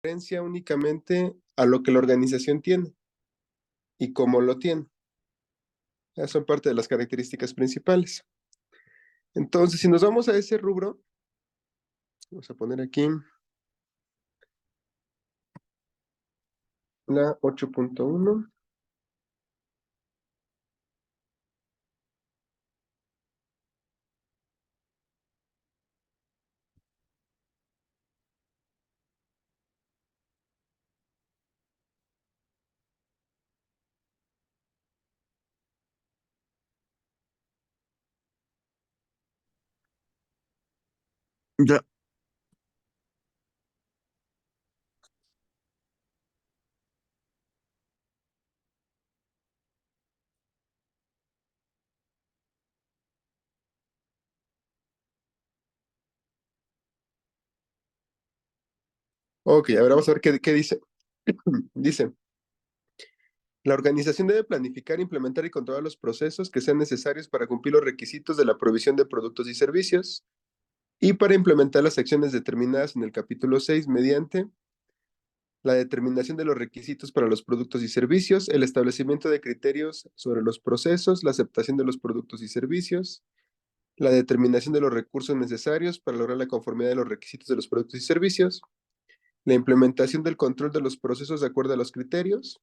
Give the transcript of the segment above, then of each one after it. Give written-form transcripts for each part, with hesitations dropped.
referencia únicamente a lo que la organización tiene y cómo lo tiene. Esas son parte de las características principales. Entonces, si nos vamos a ese rubro, vamos a poner aquí la 8.1. Ya. Ok, ahora vamos a ver qué dice. Dice, la organización debe planificar, implementar y controlar los procesos que sean necesarios para cumplir los requisitos de la provisión de productos y servicios y para implementar las acciones determinadas en el capítulo 6 mediante la determinación de los requisitos para los productos y servicios, el establecimiento de criterios sobre los procesos, la aceptación de los productos y servicios, la determinación de los recursos necesarios para lograr la conformidad de los requisitos de los productos y servicios, la implementación del control de los procesos de acuerdo a los criterios,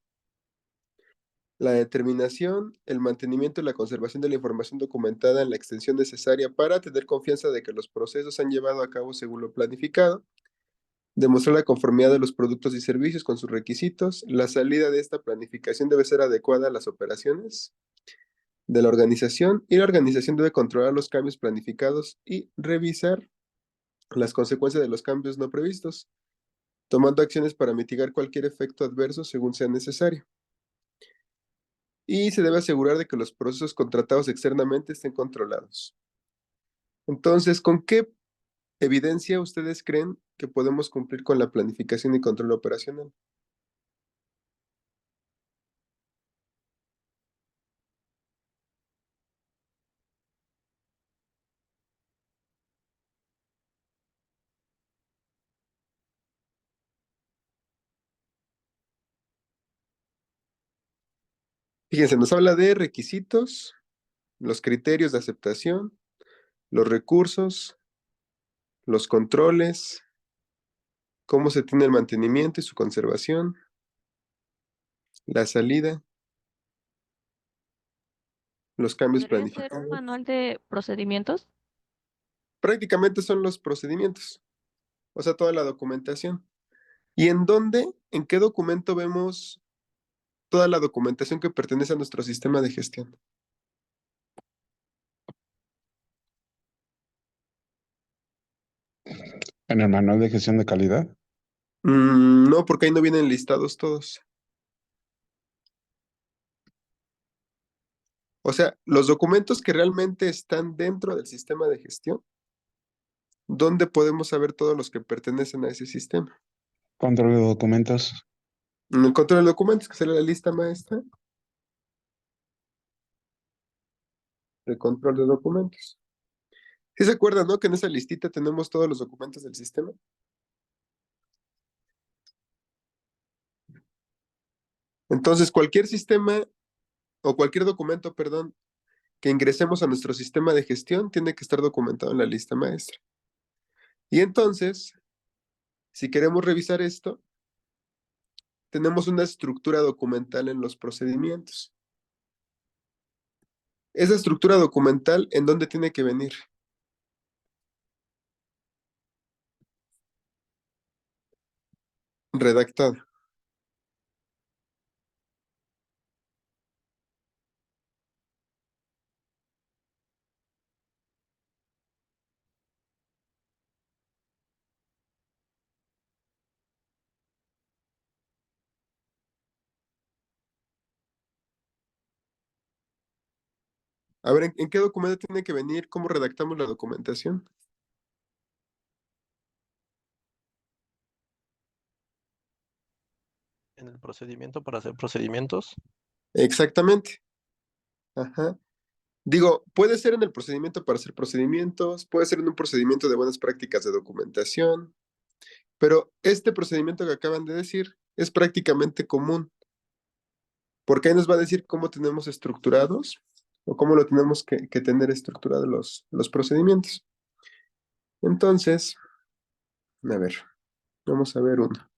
la determinación, el mantenimiento y la conservación de la información documentada en la extensión necesaria para tener confianza de que los procesos se han llevado a cabo según lo planificado, demostrar la conformidad de los productos y servicios con sus requisitos, la salida de esta planificación debe ser adecuada a las operaciones de la organización y la organización debe controlar los cambios planificados y revisar las consecuencias de los cambios no previstos, tomando acciones para mitigar cualquier efecto adverso según sea necesario. Y se debe asegurar de que los procesos contratados externamente estén controlados. Entonces, ¿con qué evidencia ustedes creen que podemos cumplir con la planificación y control operacional? Fíjense, nos habla de requisitos, los criterios de aceptación, los recursos, los controles, cómo se tiene el mantenimiento y su conservación, la salida, los cambios ¿Podría ser un planificados. manual de procedimientos? Prácticamente son los procedimientos, o sea, toda la documentación. ¿Y en dónde, en qué documento vemos toda la documentación que pertenece a nuestro sistema de gestión? En el manual de gestión de calidad. No, porque ahí no vienen listados todos. O sea, los documentos que realmente están dentro del sistema de gestión, ¿dónde podemos saber todos los que pertenecen a ese sistema? Control de documentos. En el control de documentos, que será la lista maestra de control de documentos. ¿Sí se acuerdan, no? Que en esa listita tenemos todos los documentos del sistema. Entonces, cualquier sistema o cualquier documento, perdón, que ingresemos a nuestro sistema de gestión tiene que estar documentado en la lista maestra. Y entonces, si queremos revisar esto, tenemos una estructura documental en los procedimientos. Esa estructura documental, ¿en dónde tiene que venir? Redactada. A ver, ¿en qué documento tiene que venir? ¿Cómo redactamos la documentación? En el procedimiento para hacer procedimientos. Exactamente. Ajá. Digo, puede ser en el procedimiento para hacer procedimientos, puede ser en un procedimiento de buenas prácticas de documentación, Pero este procedimiento que acaban de decir es prácticamente común, porque ahí nos va a decir cómo tenemos estructurados o cómo lo tenemos que tener estructurados los procedimientos. Entonces, a ver, vamos a ver uno.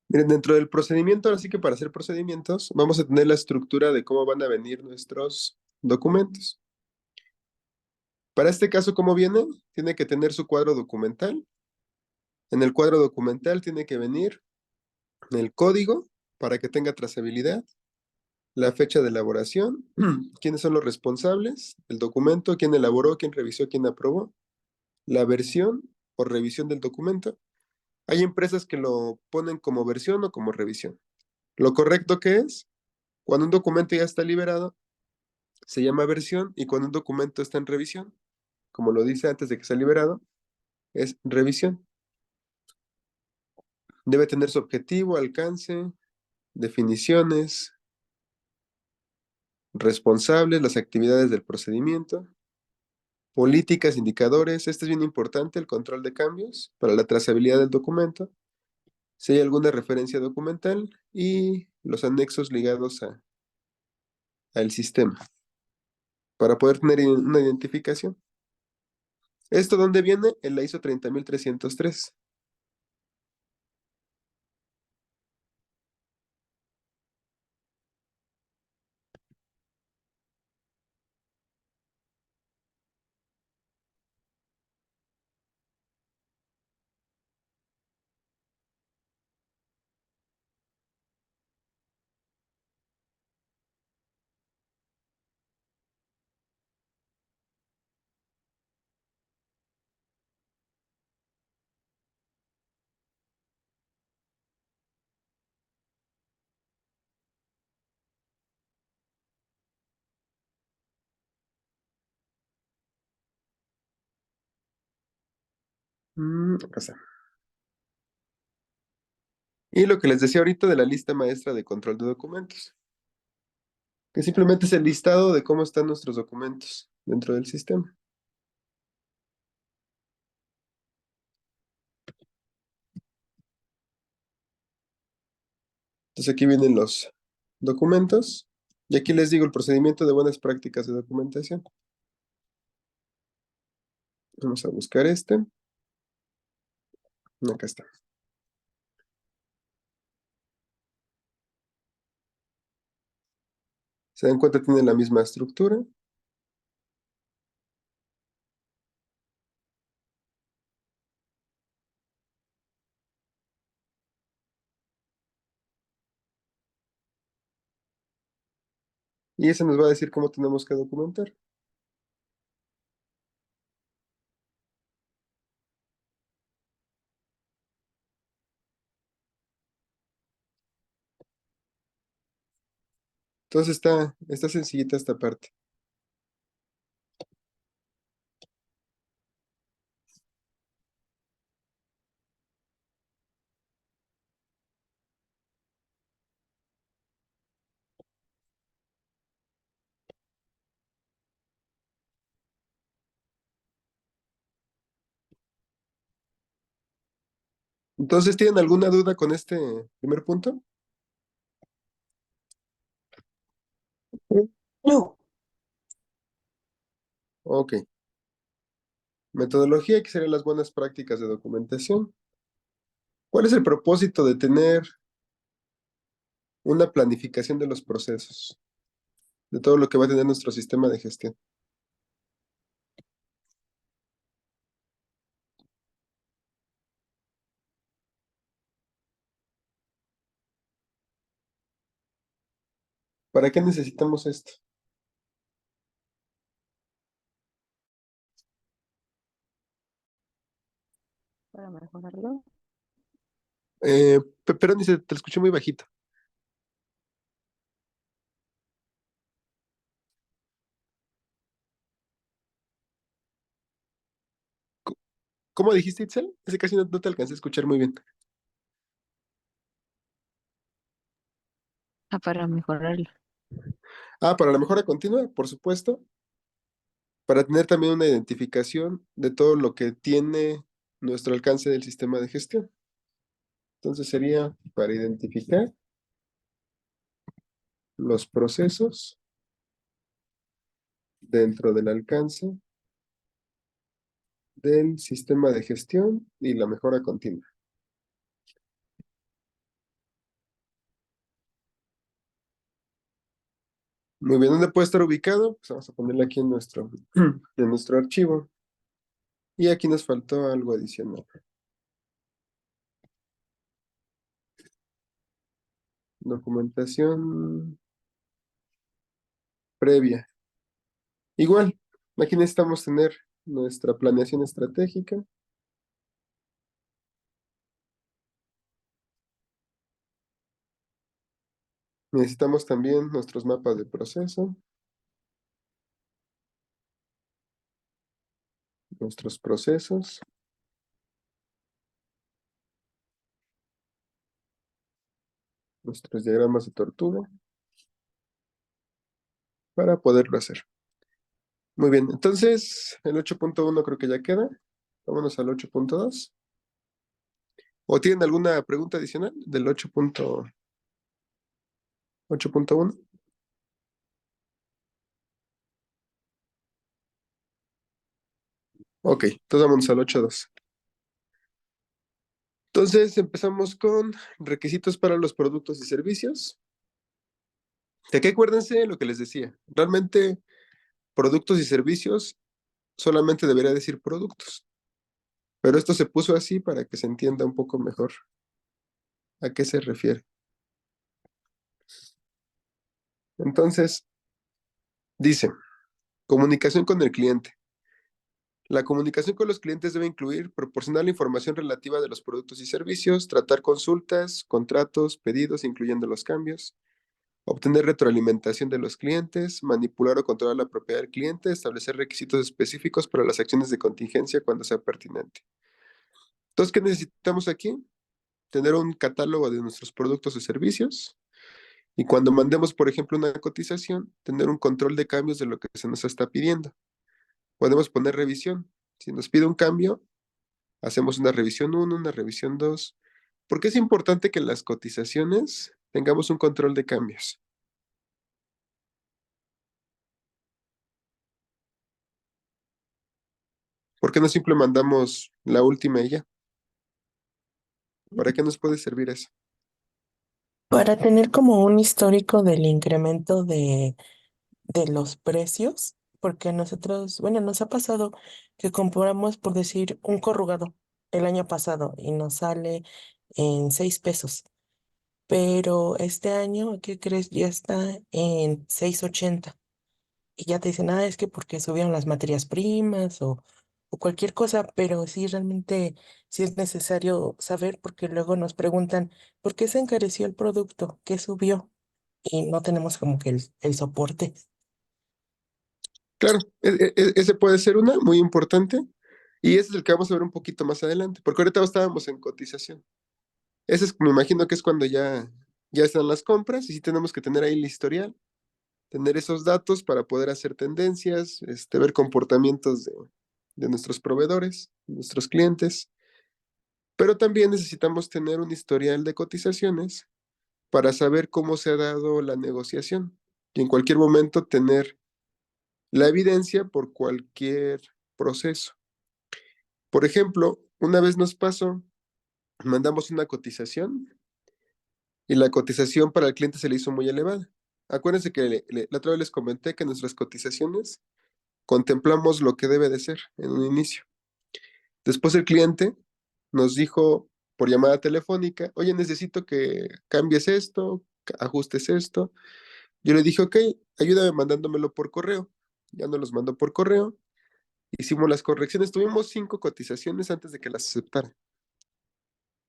Miren, dentro del procedimiento, ahora sí que para hacer procedimientos, vamos a tener la estructura de cómo van a venir nuestros documentos. Para este caso, ¿cómo viene? Tiene que tener su cuadro documental. En el cuadro documental tiene que venir el código para que tenga trazabilidad, la fecha de elaboración, quiénes son los responsables, el documento, quién elaboró, quién revisó, quién aprobó, la versión o revisión del documento. Hay empresas que lo ponen como versión o como revisión. Lo correcto que es, cuando un documento ya está liberado, se llama versión, y cuando un documento está en revisión, como lo dice antes de que sea liberado, es revisión. Debe tener su objetivo, alcance, definiciones, responsables, las actividades del procedimiento, políticas, indicadores. Este es bien importante, el control de cambios para la trazabilidad del documento, si hay alguna referencia documental y los anexos ligados al sistema para poder tener una identificación. ¿Esto dónde viene? En la ISO 30303. Acá está. Y lo que les decía ahorita de la lista maestra de control de documentos, que simplemente es el listado de cómo están nuestros documentos dentro del sistema. Entonces aquí vienen los documentos y aquí les digo el procedimiento de buenas prácticas de documentación. Vamos a buscar este. Acá está. ¿Se dan cuenta? Tiene la misma estructura. Y ese nos va a decir cómo tenemos que documentar. Entonces está sencillita esta parte. Entonces, ¿tienen alguna duda con este primer punto? No. Ok. Metodología, que serían las buenas prácticas de documentación. ¿Cuál es el propósito de tener una planificación de los procesos? De todo lo que va a tener nuestro sistema de gestión. ¿Para qué necesitamos esto? Para mejorarlo. Perdón, dice, te lo escuché muy bajito. ¿Cómo dijiste, Itzel? Ese casi no te alcancé a escuchar muy bien. Para mejorarlo. Para la mejora continua, por supuesto. Para tener también una identificación de todo lo que tiene nuestro alcance del sistema de gestión. Entonces sería para identificar los procesos dentro del alcance del sistema de gestión y la mejora continua. Muy bien, ¿dónde puede estar ubicado? Pues vamos a ponerle aquí en nuestro archivo. Y aquí nos faltó algo adicional. Documentación previa. Igual, aquí necesitamos tener nuestra planeación estratégica. Necesitamos también nuestros mapas de proceso, nuestros procesos, nuestros diagramas de tortuga, para poderlo hacer. Muy bien, entonces el 8.1 creo que ya queda. Vámonos al 8.2. ¿O tienen alguna pregunta adicional del 8.1? Ok, entonces vámonos al 8.2. Entonces empezamos con requisitos para los productos y servicios. De aquí acuérdense lo que les decía. Realmente productos y servicios solamente debería decir productos. Pero esto se puso así para que se entienda un poco mejor a qué se refiere. Entonces, dice, comunicación con el cliente. La comunicación con los clientes debe incluir proporcionar la información relativa de los productos y servicios, tratar consultas, contratos, pedidos, incluyendo los cambios, obtener retroalimentación de los clientes, manipular o controlar la propiedad del cliente, establecer requisitos específicos para las acciones de contingencia cuando sea pertinente. Entonces, ¿qué necesitamos aquí? Tener un catálogo de nuestros productos y servicios y cuando mandemos, por ejemplo, una cotización, tener un control de cambios de lo que se nos está pidiendo. Podemos poner revisión. Si nos pide un cambio, hacemos una revisión 1, una revisión 2, porque es importante que en las cotizaciones tengamos un control de cambios. ¿Por qué no siempre mandamos la última y ya? ¿Para qué nos puede servir eso? Para tener como un histórico del incremento de los precios, porque nosotros, bueno, nos ha pasado que compramos, por decir, un corrugado el año pasado y nos sale en 6 pesos, pero este año, ¿qué crees? Ya está en 6.80 y ya te dicen, es que porque subieron las materias primas o cualquier cosa, pero sí realmente sí es necesario saber porque luego nos preguntan, ¿por qué se encareció el producto? ¿Qué subió? Y no tenemos como que el soporte. Claro, ese puede ser una muy importante y ese es el que vamos a ver un poquito más adelante, porque ahorita estábamos en cotización. Ese es, me imagino que es cuando ya están las compras y sí tenemos que tener ahí el historial, tener esos datos para poder hacer tendencias, ver comportamientos de nuestros proveedores, nuestros clientes, pero también necesitamos tener un historial de cotizaciones para saber cómo se ha dado la negociación y en cualquier momento tener la evidencia por cualquier proceso. Por ejemplo, una vez nos pasó, mandamos una cotización y la cotización para el cliente se le hizo muy elevada. Acuérdense que la otra vez les comenté que nuestras cotizaciones contemplamos lo que debe de ser en un inicio. Después el cliente nos dijo por llamada telefónica, oye, necesito que cambies esto, ajustes esto, Yo le dije, ok, ayúdame mandándomelo por correo. Ya nos los mandó por correo. Hicimos las correcciones. Tuvimos 5 cotizaciones antes de que las aceptaran.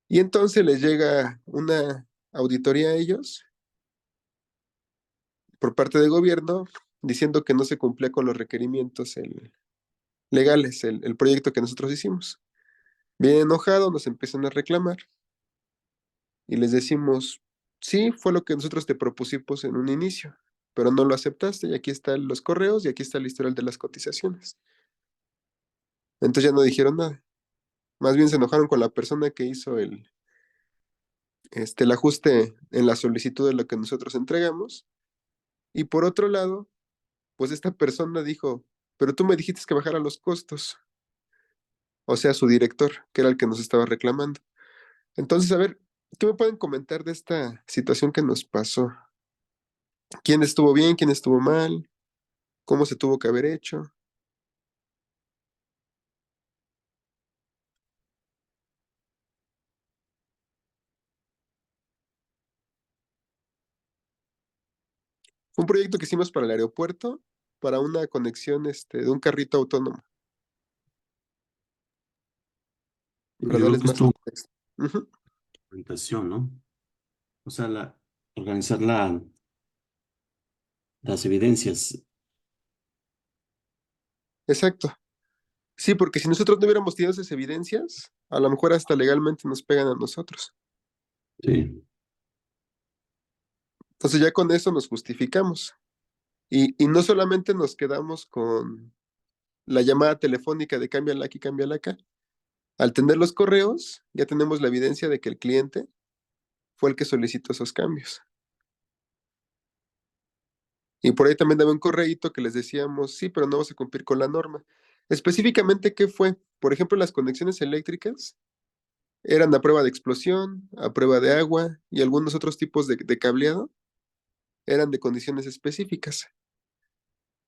Y entonces les llega una auditoría a ellos por parte del gobierno diciendo que no se cumplía con los requerimientos legales, el proyecto que nosotros hicimos. Bien enojado, nos empiezan a reclamar y les decimos, sí, fue lo que nosotros te propusimos en un inicio, pero no lo aceptaste y aquí están los correos y aquí está el historial de las cotizaciones. Entonces ya no dijeron nada. Más bien se enojaron con la persona que hizo el ajuste en la solicitud de lo que nosotros entregamos. Y por otro lado, pues esta persona dijo, pero tú me dijiste que bajara los costos. O sea, su director, que era el que nos estaba reclamando. Entonces, a ver, ¿qué me pueden comentar de esta situación que nos pasó? ¿Quién estuvo bien, quién estuvo mal? ¿Cómo se tuvo que haber hecho? Fue un proyecto que hicimos para el aeropuerto, para una conexión de un carrito autónomo, Yo para creo darles que más estuvo contexto. Ujú, orientación, ¿no? O sea, organizar las evidencias. exacto. Sí, porque si nosotros no hubiéramos tenido esas evidencias, a lo mejor hasta legalmente nos pegan a nosotros. Sí. Entonces ya con eso nos justificamos. Y no solamente nos quedamos con la llamada telefónica de cámbiala aquí, cámbiala acá. Al tener los correos, ya tenemos la evidencia de que el cliente fue el que solicitó esos cambios. Y por ahí también daba un correíto que les decíamos, sí, pero no vas a cumplir con la norma. Específicamente, ¿qué fue? Por ejemplo, las conexiones eléctricas eran a prueba de explosión, a prueba de agua y algunos otros tipos de cableado eran de condiciones específicas.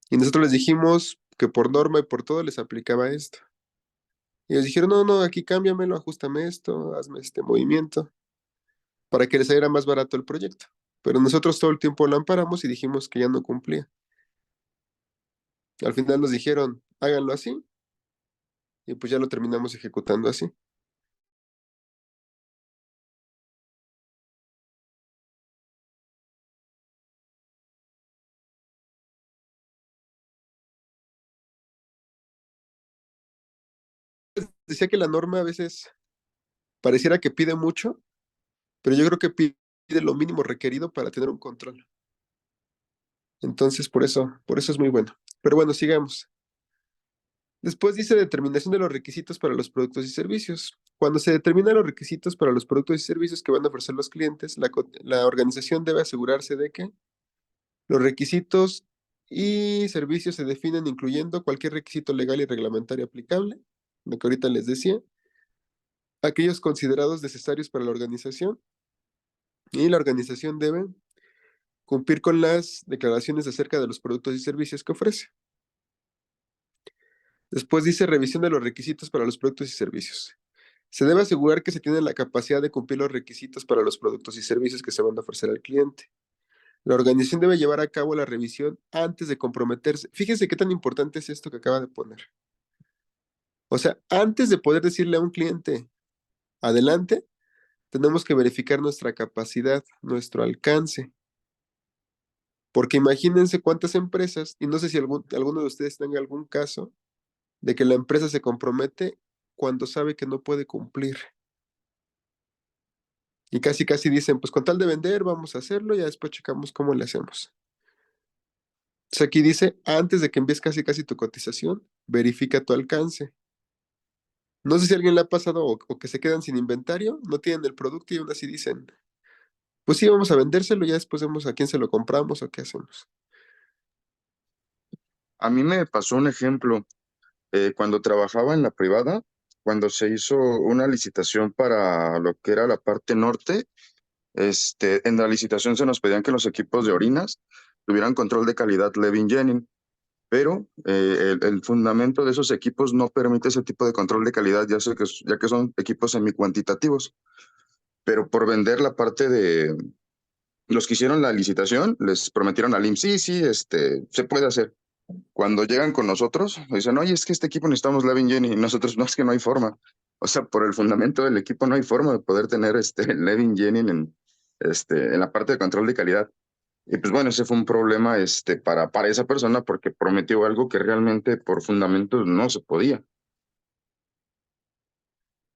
Y nosotros les dijimos que por norma y por todo les aplicaba esto. Y ellos dijeron, no, no, aquí cámbiamelo, ajustame esto, hazme este movimiento, para que les saliera más barato el proyecto. Pero nosotros todo el tiempo lo amparamos y dijimos que ya no cumplía. Al final nos dijeron, háganlo así, y pues ya lo terminamos ejecutando así. Decía que la norma a veces pareciera que pide mucho, pero yo creo que pide lo mínimo requerido para tener un control. Entonces, por eso es muy bueno. Pero bueno, sigamos. Después dice determinación de los requisitos para los productos y servicios. Cuando se determinan los requisitos para los productos y servicios que van a ofrecer los clientes, la organización debe asegurarse de que los requisitos y servicios se definen incluyendo cualquier requisito legal y reglamentario aplicable, lo que ahorita les decía, aquellos considerados necesarios para la organización, y la organización debe cumplir con las declaraciones acerca de los productos y servicios que ofrece. Después dice revisión de los requisitos para los productos y servicios. Se debe asegurar que se tiene la capacidad de cumplir los requisitos para los productos y servicios que se van a ofrecer al cliente. La organización debe llevar a cabo la revisión antes de comprometerse. Fíjense qué tan importante es esto que acaba de poner. O sea, antes de poder decirle a un cliente, adelante, tenemos que verificar nuestra capacidad, nuestro alcance. Porque imagínense cuántas empresas, y no sé si alguno de ustedes tenga algún caso, de que la empresa se compromete cuando sabe que no puede cumplir. Y casi casi dicen, pues con tal de vender, vamos a hacerlo, y ya después checamos cómo le hacemos. Entonces aquí dice, antes de que envíes casi casi tu cotización, verifica tu alcance. No sé si a alguien le ha pasado o que se quedan sin inventario, no tienen el producto y aún así dicen, pues sí, vamos a vendérselo, ya después vemos a quién se lo compramos o qué hacemos. A mí me pasó un ejemplo cuando trabajaba en la privada, cuando se hizo una licitación para lo que era la parte norte. En la licitación se nos pedían que los equipos de orinas tuvieran control de calidad Levin-Jennings, pero el fundamento de esos equipos no permite ese tipo de control de calidad, ya que son equipos semicuantitativos. Pero por vender la parte los que hicieron la licitación les prometieron al IMSS, sí, se puede hacer. Cuando llegan con nosotros, dicen, oye, es que este equipo necesitamos Levin Jenny, y nosotros, no, es que no hay forma. O sea, por el fundamento del equipo no hay forma de poder tener Levin Jenny en la parte de control de calidad. Y pues bueno, ese fue un problema para esa persona porque prometió algo que realmente por fundamentos no se podía.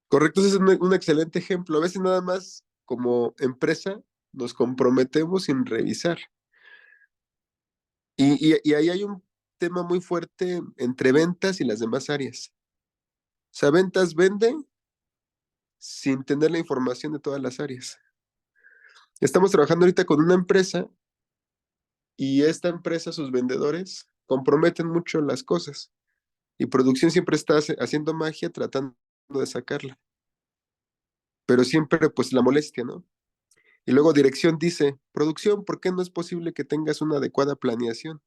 Correcto, ese es un excelente ejemplo. A veces nada más como empresa nos comprometemos sin revisar. Y ahí hay un tema muy fuerte entre ventas y las demás áreas. O sea, ventas vende sin tener la información de todas las áreas. Estamos trabajando ahorita con una empresa y esta empresa, sus vendedores, comprometen mucho las cosas. Y producción siempre está haciendo magia tratando de sacarla. Pero siempre pues la molestia, ¿no? Y luego dirección dice, producción, ¿por qué no es posible que tengas una adecuada planeación?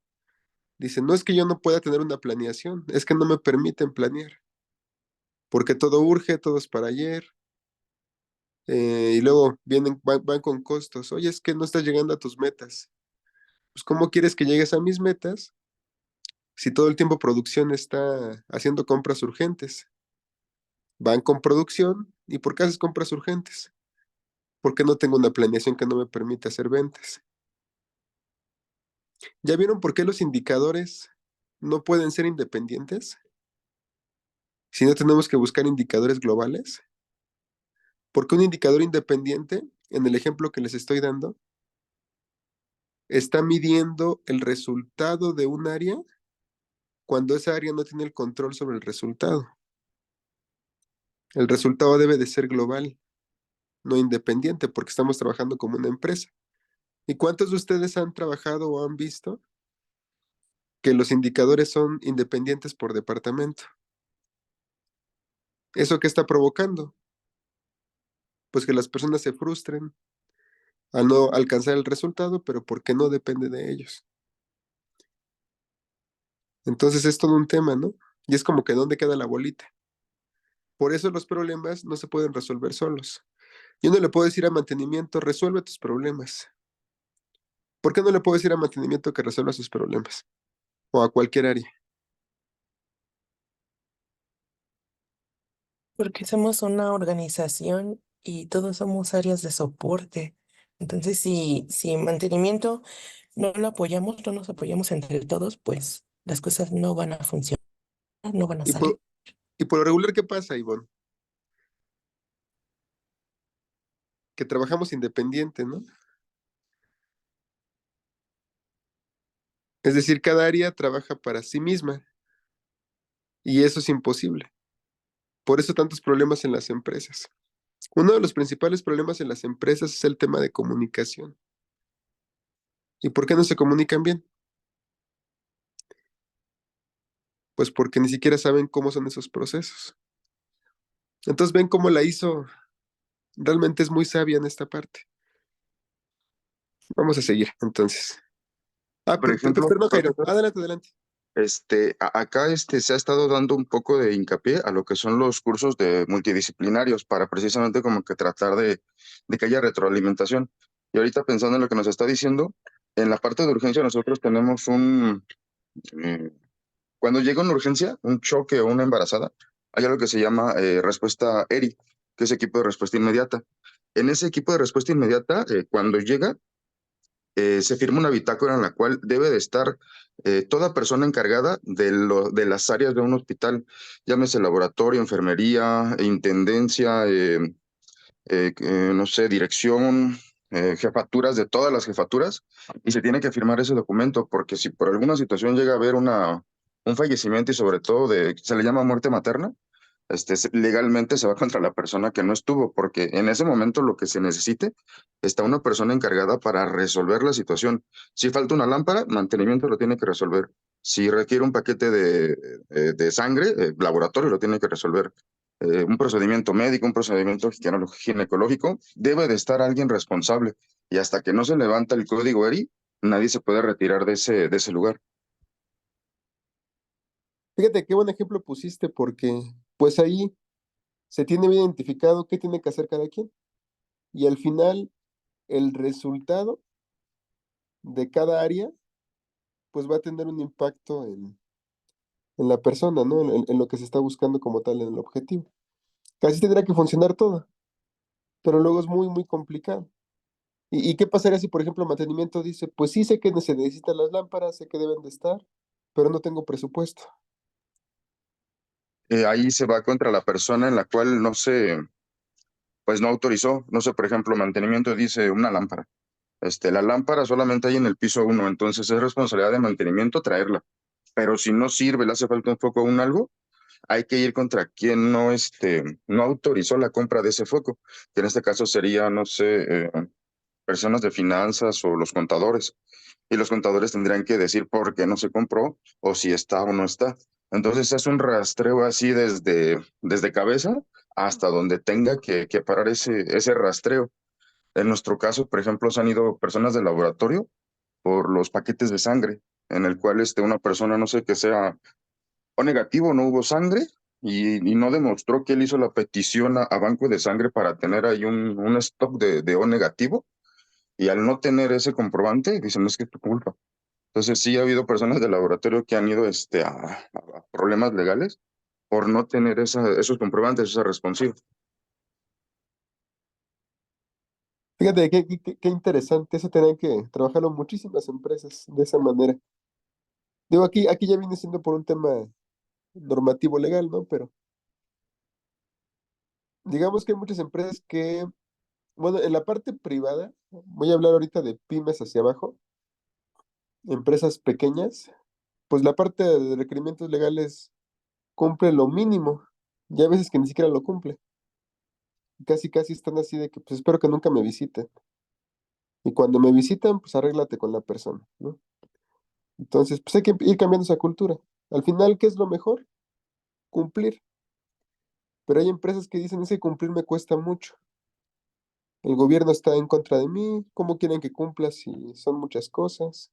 Dice, no es que yo no pueda tener una planeación, es que no me permiten planear. Porque todo urge, todo es para ayer. Y luego van con costos. Oye, es que no estás llegando a tus metas. Pues, ¿cómo quieres que llegues a mis metas si todo el tiempo producción está haciendo compras urgentes? Van con producción, ¿y por qué haces compras urgentes? Porque no tengo una planeación que no me permite hacer ventas. ¿Ya vieron por qué los indicadores no pueden ser independientes? Si no tenemos que buscar indicadores globales. Porque un indicador independiente, en el ejemplo que les estoy dando, está midiendo el resultado de un área cuando esa área no tiene el control sobre el resultado. El resultado debe de ser global, no independiente, porque estamos trabajando como una empresa. ¿Y cuántos de ustedes han trabajado o han visto que los indicadores son independientes por departamento? ¿Eso qué está provocando? Pues que las personas se frustren al no alcanzar el resultado, pero porque no depende de ellos. Entonces es todo un tema, ¿no? Y es como que ¿dónde queda la bolita? Por eso los problemas no se pueden resolver solos. Yo no le puedo decir a mantenimiento, resuelve tus problemas. ¿Por qué no le puedo decir a mantenimiento que resuelva sus problemas? O a cualquier área. Porque somos una organización y todos somos áreas de soporte. Entonces, si mantenimiento no lo apoyamos, no nos apoyamos entre todos, pues las cosas no van a funcionar, no van a Y salir. por lo regular, ¿qué pasa, Ivonne? Que trabajamos independiente, ¿no? Es decir, cada área trabaja para sí misma. Y eso es imposible. Por eso tantos problemas en las empresas. Uno de los principales problemas en las empresas es el tema de comunicación. ¿Y por qué no se comunican bien? Pues porque ni siquiera saben cómo son esos procesos. Entonces ven cómo la hizo. Realmente es muy sabia en esta parte. Vamos a seguir, entonces. Por ejemplo, Perdón, Jairo. profesor, Adelante, adelante. acá se ha estado dando un poco de hincapié a lo que son los cursos de multidisciplinarios para precisamente como que tratar de que haya retroalimentación. Y ahorita pensando en lo que nos está diciendo, en la parte de urgencia nosotros tenemos cuando llega una urgencia, un choque o una embarazada, hay algo que se llama respuesta ERI, que es equipo de respuesta inmediata. En ese equipo de respuesta inmediata, cuando llega, se firma una bitácora en la cual debe de estar toda persona encargada de las áreas de un hospital, llámese laboratorio, enfermería, intendencia, no sé, dirección, jefaturas de todas las jefaturas, y se tiene que firmar ese documento, porque si por alguna situación llega a haber un fallecimiento y sobre todo se le llama muerte materna, legalmente se va contra la persona que no estuvo, porque en ese momento lo que se necesite, está una persona encargada para resolver la situación. Si falta una lámpara, mantenimiento lo tiene que resolver. Si requiere un paquete de sangre, laboratorio lo tiene que resolver. Un procedimiento médico, un procedimiento ginecológico, debe de estar alguien responsable. Y hasta que no se levanta el código ERI, nadie se puede retirar de ese lugar. Fíjate qué buen ejemplo pusiste, porque pues ahí se tiene bien identificado qué tiene que hacer cada quien. Y al final, el resultado de cada área, pues va a tener un impacto en la persona, ¿no? En lo que se está buscando como tal en el objetivo. Casi tendría que funcionar todo, pero luego es muy, muy complicado. ¿Y qué pasaría si, por ejemplo, mantenimiento dice, pues sí sé que se necesitan las lámparas, sé que deben de estar, pero no tengo presupuesto? Ahí se va contra la persona en la cual no se, pues no autorizó. No sé, por ejemplo, mantenimiento dice una lámpara. La lámpara solamente hay en el piso 1, entonces es responsabilidad de mantenimiento traerla. Pero si no sirve, le hace falta un foco o un algo, hay que ir contra quien no, no autorizó la compra de ese foco, que en este caso sería, no sé, personas de finanzas o los contadores. Y los contadores tendrían que decir por qué no se compró o si está o no está. Entonces es un rastreo así desde cabeza hasta donde tenga que parar ese rastreo. En nuestro caso, por ejemplo, se han ido personas del laboratorio por los paquetes de sangre, en el cual una persona, no sé, que sea O negativo, no hubo sangre y no demostró que él hizo la petición a banco de sangre para tener ahí un stock de O negativo, y al no tener ese comprobante, dicen, no es que es tu culpa. Entonces sí ha habido personas del laboratorio que han ido a problemas legales por no tener esos comprobantes, esa responsiva. Fíjate, qué interesante, eso tenían que trabajarlo muchísimas empresas de esa manera. Digo, aquí ya viene siendo por un tema normativo legal, ¿no? Pero digamos que hay muchas empresas que, bueno, en la parte privada, voy a hablar ahorita de pymes hacia abajo, empresas pequeñas, pues la parte de requerimientos legales cumple lo mínimo, y a veces que ni siquiera lo cumple. Casi, casi están así de que, pues espero que nunca me visiten. Y cuando me visitan, pues arréglate con la persona, ¿no? Entonces, pues hay que ir cambiando esa cultura. Al final, ¿qué es lo mejor? Cumplir. Pero hay empresas que dicen, ese cumplir me cuesta mucho. El gobierno está en contra de mí, ¿cómo quieren que cumpla si son muchas cosas?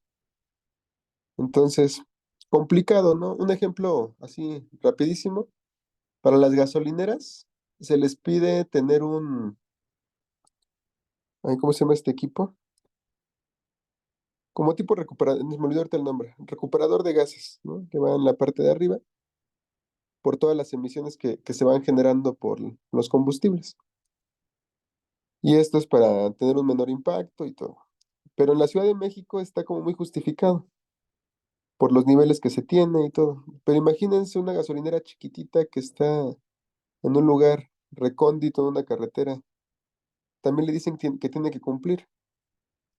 Entonces, complicado, ¿no? Un ejemplo así rapidísimo, para las gasolineras se les pide tener ay, ¿cómo se llama este equipo? Como tipo recuperador, me olvidó ahorita el nombre, recuperador de gases, ¿no? Que va en la parte de arriba por todas las emisiones que se van generando por los combustibles. Y esto es para tener un menor impacto y todo. Pero en la Ciudad de México está como muy justificado por los niveles que se tiene y todo. Pero imagínense una gasolinera chiquitita que está en un lugar recóndito, en una carretera. También le dicen que tiene que cumplir,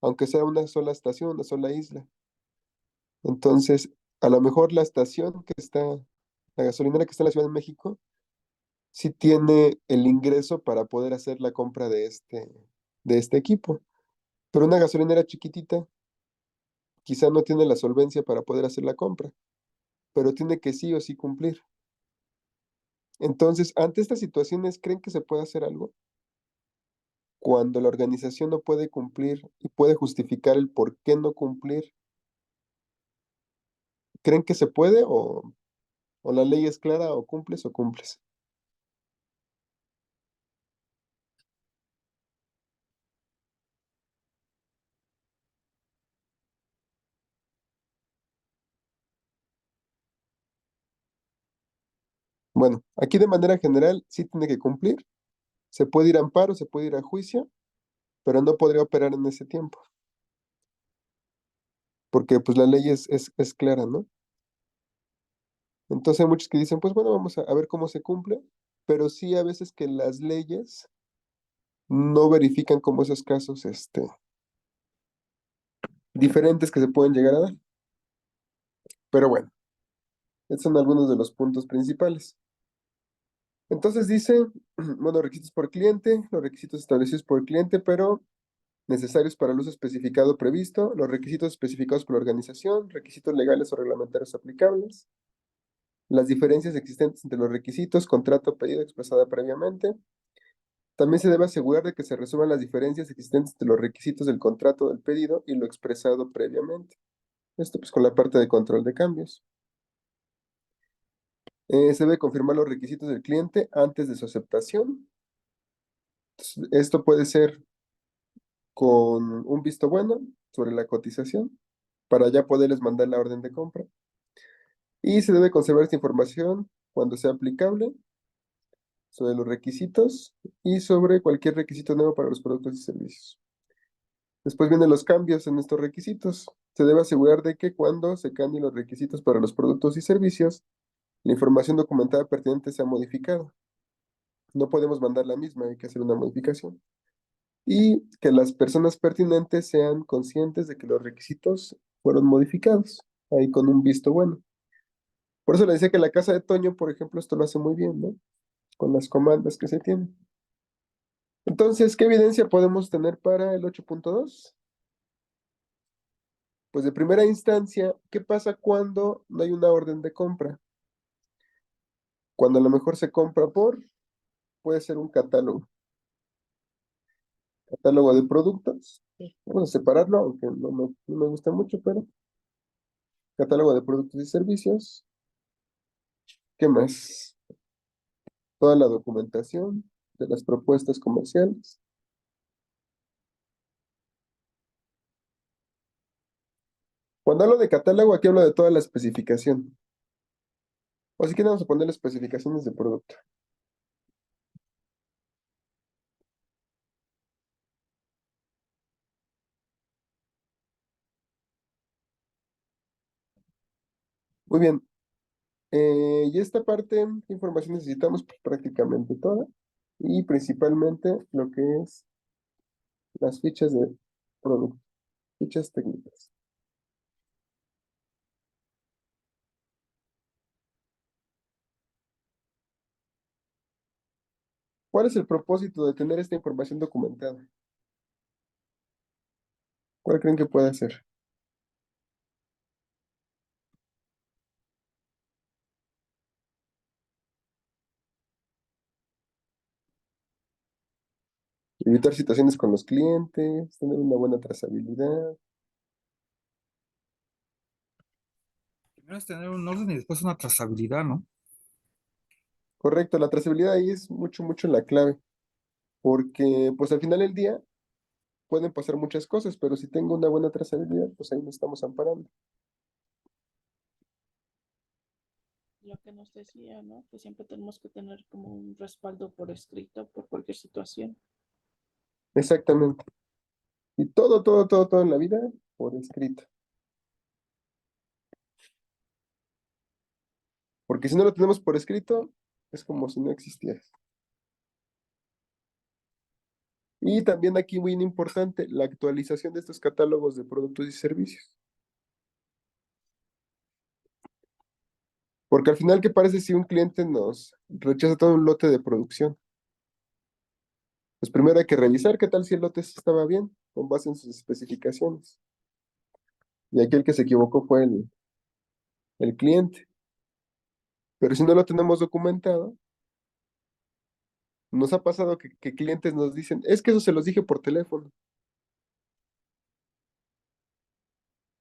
aunque sea una sola estación, una sola isla. Entonces, a lo mejor la estación que está, la gasolinera que está en la Ciudad de México, sí tiene el ingreso para poder hacer la compra de este equipo. Pero una gasolinera chiquitita quizá no tiene la solvencia para poder hacer la compra, pero tiene que sí o sí cumplir. Entonces, ante estas situaciones, ¿creen que se puede hacer algo? Cuando la organización no puede cumplir y puede justificar el por qué no cumplir, ¿creen que se puede o la ley es clara o cumples o cumples? Bueno, aquí de manera general sí tiene que cumplir. Se puede ir a amparo, se puede ir a juicio, pero no podría operar en ese tiempo, porque pues la ley es clara, ¿no? Entonces hay muchos que dicen, pues bueno, vamos a ver cómo se cumple, pero sí a veces que las leyes no verifican como esos casos, diferentes que se pueden llegar a dar. Pero bueno, estos son algunos de los puntos principales. Entonces dice, bueno, requisitos por cliente, los requisitos establecidos por cliente, pero necesarios para el uso especificado previsto, los requisitos especificados por la organización, requisitos legales o reglamentarios aplicables, las diferencias existentes entre los requisitos, contrato o pedido expresada previamente. También se debe asegurar de que se resuelvan las diferencias existentes entre los requisitos del contrato del pedido y lo expresado previamente. Esto pues con la parte de control de cambios. Se debe confirmar los requisitos del cliente antes de su aceptación. Esto puede ser con un visto bueno, sobre la cotización para ya poderles mandar la orden de compra. Y se debe conservar esta información cuando sea aplicable sobre los requisitos y sobre cualquier requisito nuevo para los productos y servicios. Después vienen los cambios en estos requisitos. Se debe asegurar de que cuando se cambien los requisitos para los productos y servicios, la información documentada pertinente sea modificada. No podemos mandar la misma, hay que hacer una modificación. Y que las personas pertinentes sean conscientes de que los requisitos fueron modificados, ahí con un visto bueno. Por eso le decía que la casa de Toño, por ejemplo, esto lo hace muy bien, ¿no? Con las comandas que se tienen. Entonces, ¿qué evidencia podemos tener para el 8.2? Pues de primera instancia, ¿qué pasa cuando no hay una orden de compra? Cuando a lo mejor se compra puede ser un catálogo. Catálogo de productos. Vamos a separarlo, aunque no me gusta mucho, pero catálogo de productos y servicios. ¿Qué más? Toda la documentación de las propuestas comerciales. Cuando hablo de catálogo, aquí hablo de toda la especificación. O si quieren, vamos a poner las especificaciones de producto. Muy bien. Y esta parte, ¿qué información necesitamos? Pues prácticamente toda. Y principalmente lo que es las fichas de producto, fichas técnicas. ¿Cuál es el propósito de tener esta información documentada? ¿Cuál creen que puede ser? Evitar situaciones con los clientes, tener una buena trazabilidad. Primero es tener un orden y después una trazabilidad, ¿no? Correcto, la trazabilidad ahí es mucho la clave, porque pues al final del día pueden pasar muchas cosas, pero si tengo una buena trazabilidad, pues ahí nos estamos amparando. Lo que nos decía, ¿no? Que siempre tenemos que tener como un respaldo por escrito por cualquier situación. Exactamente. Y todo en la vida por escrito. Porque si no lo tenemos por escrito, es como si no existiera. Y también aquí muy importante, la actualización de estos catálogos de productos y servicios. Porque al final, ¿qué parece si un cliente nos rechaza todo un lote de producción? Pues primero hay que revisar qué tal si el lote sí estaba bien, con base en sus especificaciones. Y aquí el que se equivocó fue el cliente. Pero si no lo tenemos documentado, nos ha pasado que clientes nos dicen, es que eso se los dije por teléfono.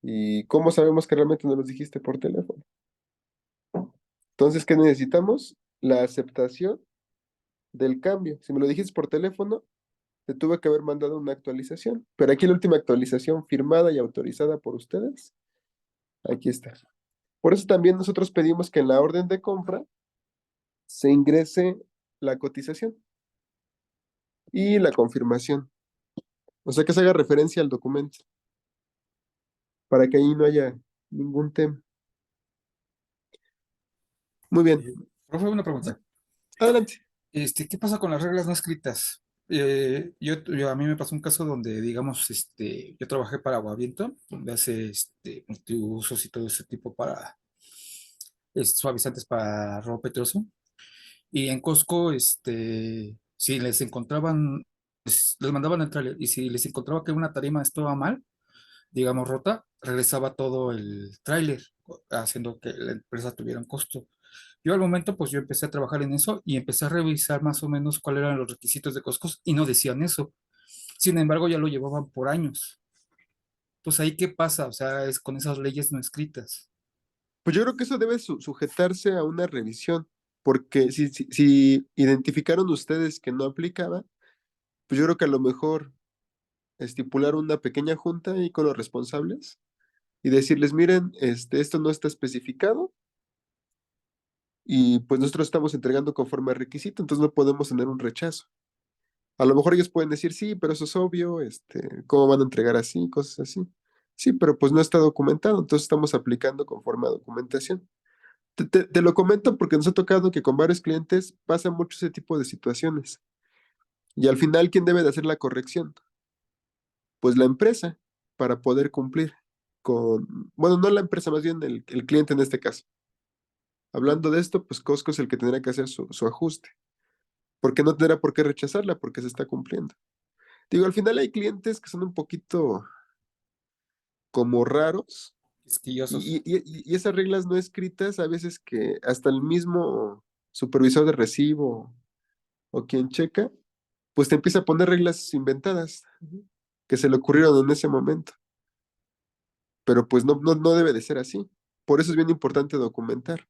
¿Y cómo sabemos que realmente no los dijiste por teléfono? Entonces, ¿qué necesitamos? La aceptación del cambio. Si me lo dijiste por teléfono, te tuve que haber mandado una actualización. Pero aquí la última actualización firmada y autorizada por ustedes, aquí está. Por eso también nosotros pedimos que en la orden de compra se ingrese la cotización y la confirmación. O sea, que se haga referencia al documento para que ahí no haya ningún tema. Muy bien. Profe, una pregunta. Adelante. ¿Qué pasa con las reglas no escritas? A mí me pasó un caso donde, digamos, yo trabajé para Aguaviento, donde hace multiusos y todo ese tipo para suavizantes para ropa y todo eso. Y en Costco, si les encontraban, les mandaban el tráiler y si les encontraba que una tarima estaba mal, digamos, rota, regresaba todo el tráiler, haciendo que la empresa tuviera un costo. Yo al momento, pues yo empecé a trabajar en eso y empecé a revisar más o menos cuáles eran los requisitos de Costco y no decían eso. Sin embargo, ya lo llevaban por años. Pues ahí, ¿qué pasa? O sea, es con esas leyes no escritas. Pues yo creo que eso debe sujetarse a una revisión, porque si identificaron ustedes que no aplicaba, pues yo creo que a lo mejor estipular una pequeña junta ahí con los responsables y decirles, miren, esto no está especificado y pues nosotros estamos entregando conforme a requisito, entonces no podemos tener un rechazo. A lo mejor ellos pueden decir, sí, pero eso es obvio, ¿cómo van a entregar así? Cosas así. Sí, pero pues no está documentado, entonces estamos aplicando conforme a documentación. Te lo comento porque nos ha tocado que con varios clientes pasa mucho ese tipo de situaciones. Y al final, ¿quién debe de hacer la corrección? Pues la empresa, para poder cumplir con, bueno, no la empresa, más bien el cliente en este caso. Hablando de esto, pues Costco es el que tendrá que hacer su ajuste, porque no tendrá por qué rechazarla porque se está cumpliendo. Digo, al final hay clientes que son un poquito como raros Quisquillosos. y esas reglas no escritas a veces que hasta el mismo supervisor de recibo o quien checa, pues te empieza a poner reglas inventadas que se le ocurrieron en ese momento. Pero pues no debe de ser así. Por eso es bien importante documentar.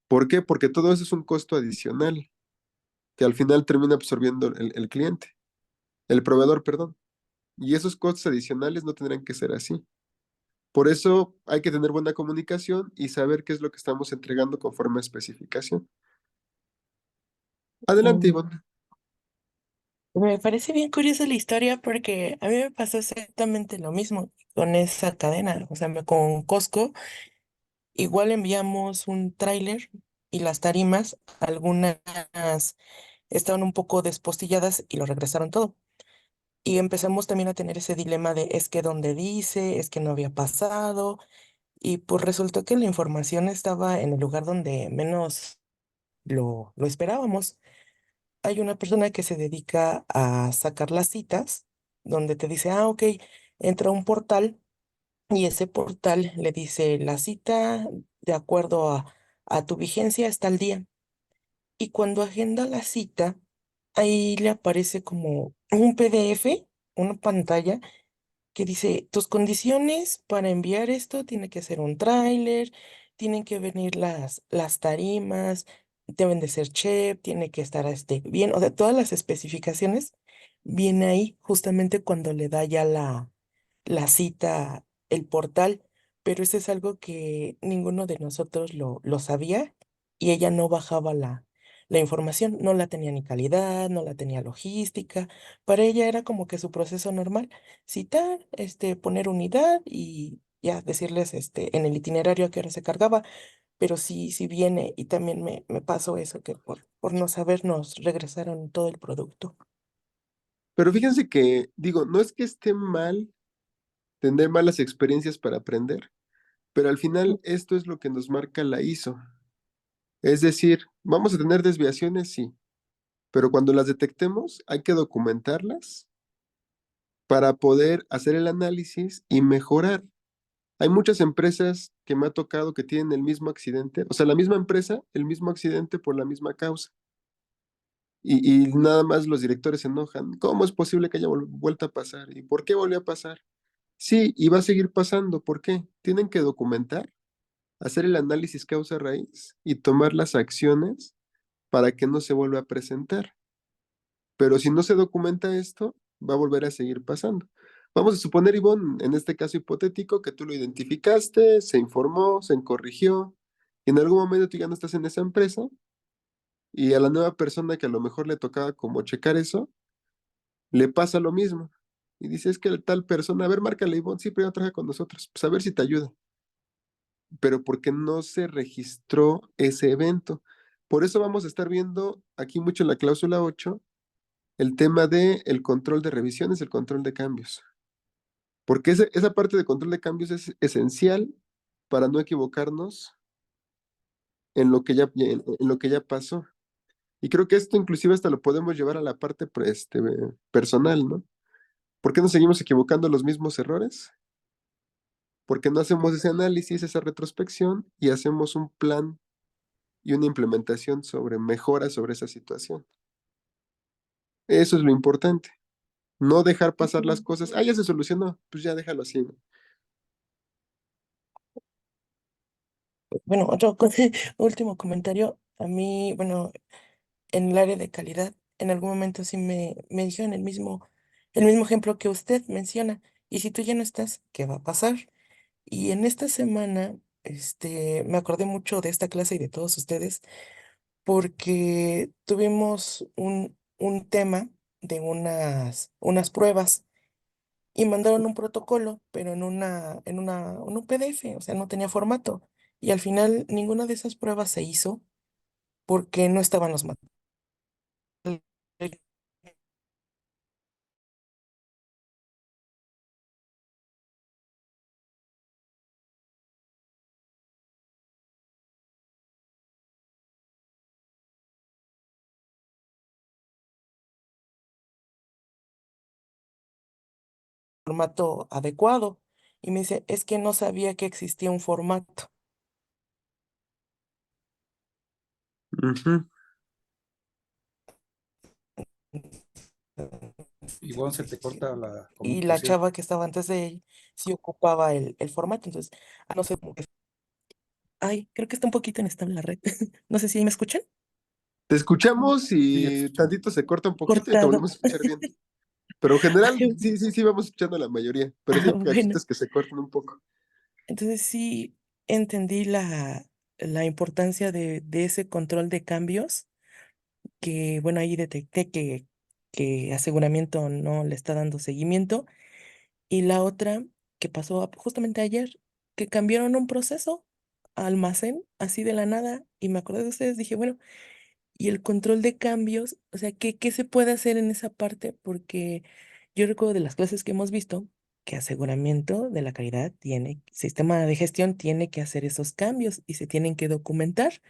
¿Por qué? Porque todo eso es un costo adicional que al final termina absorbiendo el cliente, el proveedor, perdón. Y esos costos adicionales no tendrán que ser así. Por eso hay que tener buena comunicación y saber qué es lo que estamos entregando conforme a especificación. Adelante, Mm, Ivonne. Me parece bien curiosa la historia porque a mí me pasó exactamente lo mismo con esa cadena, o sea, con Costco. Igual enviamos un tráiler y las tarimas, algunas estaban un poco despostilladas y lo regresaron todo. Y empezamos también a tener ese dilema de es que donde dice, es que no había pasado. Y pues resultó que la información estaba en el lugar donde menos lo esperábamos. Hay una persona que se dedica a sacar las citas, donde te dice, ah, ok, entra a un portal y ese portal le dice la cita de acuerdo a tu vigencia está al día. Y cuando agenda la cita, ahí le aparece como un PDF, una pantalla que dice, tus condiciones para enviar esto tiene que ser un tráiler, tienen que venir las tarimas, deben de ser chef, tiene que estar bien, o sea, todas las especificaciones viene ahí justamente cuando le da ya la cita el portal, pero eso es algo que ninguno de nosotros lo sabía y ella no bajaba la información, no la tenía ni calidad, no la tenía logística, para ella era como que su proceso normal citar, poner unidad y ya decirles en el itinerario a qué hora se cargaba, pero sí viene y también me pasó eso, que por no saber nos regresaron todo el producto. Pero fíjense que, digo, no es que esté mal tener malas experiencias para aprender, pero al final esto es lo que nos marca la ISO. Es decir, vamos a tener desviaciones, sí, pero cuando las detectemos hay que documentarlas para poder hacer el análisis y mejorar. Hay muchas empresas que me ha tocado que tienen el mismo accidente, o sea, la misma empresa, el mismo accidente por la misma causa. Y nada más los directores se enojan. ¿Cómo es posible que haya vuelto a pasar? ¿Y por qué volvió a pasar? Sí, y va a seguir pasando. ¿Por qué? Tienen que documentar, hacer el análisis causa-raíz y tomar las acciones para que no se vuelva a presentar. Pero si no se documenta esto, va a volver a seguir pasando. Vamos a suponer, Ivonne, en este caso hipotético, que tú lo identificaste, se informó, se corrigió, y en algún momento tú ya no estás en esa empresa, y a la nueva persona que a lo mejor le tocaba como checar eso, le pasa lo mismo. Y dice, es que tal persona, a ver, márcale, Ivonne, sí, pero ya trabaja con nosotros, pues a ver si te ayuda. Pero porque no se registró ese evento. Por eso vamos a estar viendo aquí mucho en la cláusula 8 el tema de el control de revisiones, el control de cambios. Porque esa parte de control de cambios es esencial para no equivocarnos en lo que ya pasó. Y creo que esto inclusive hasta lo podemos llevar a la parte personal, ¿no? ¿Por qué nos seguimos equivocando los mismos errores? Porque no hacemos ese análisis, esa retrospección y hacemos un plan y una implementación sobre mejora sobre esa situación. Eso es lo importante. No dejar pasar las cosas. Ah, ya se solucionó. Pues ya déjalo así, ¿no? Bueno, último comentario. A mí, bueno, en el área de calidad, en algún momento sí me dijeron el mismo, el mismo ejemplo que usted menciona. Y si tú ya no estás, ¿qué va a pasar? Y en esta semana, me acordé mucho de esta clase y de todos ustedes, porque tuvimos un tema de unas pruebas y mandaron un protocolo, pero en un PDF, o sea, no tenía formato. Y al final ninguna de esas pruebas se hizo porque no estaban los materiales. Formato adecuado. Y me dice, es que no sabía que existía un formato. Ujú. Igual se te corta la Y la comunicación. chava que estaba antes de él sí ocupaba el formato. Entonces, no sé, como que... Ay, creo que está un poquito inestable la red. No sé si ahí me escuchan. Te escuchamos Sí, ya te y escucho. tantito se corta un poquito y te Cortado. volvemos a escuchar bien. Pero en general, Ay, sí, vamos escuchando la mayoría. Pero sí hay bueno, cachitos que se cortan un poco. entonces sí entendí la importancia de ese control de cambios, que bueno, ahí detecté que aseguramiento no le está dando seguimiento. Y la otra que pasó justamente ayer, que cambiaron un proceso a almacén así de la nada. Y me acordé de ustedes, dije, bueno, y el control de cambios, o sea, ¿qué se puede hacer en esa parte? Porque yo recuerdo de las clases que hemos visto que aseguramiento de la calidad tiene, sistema de gestión tiene que hacer esos cambios y se tienen que documentar,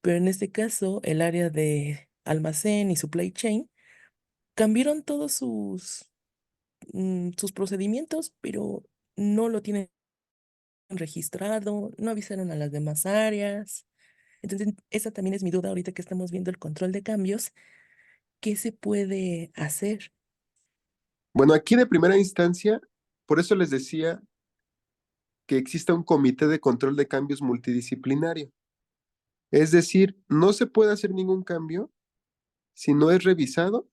pero en este caso el área de almacén y supply chain cambiaron todos sus procedimientos, pero no lo tienen registrado, no avisaron a las demás áreas. Entonces, esa también es mi duda ahorita que estamos viendo el control de cambios. ¿Qué se puede hacer? Bueno, aquí de primera instancia, por eso les decía que exista un comité de control de cambios multidisciplinario. Es decir, no se puede hacer ningún cambio si no es revisado,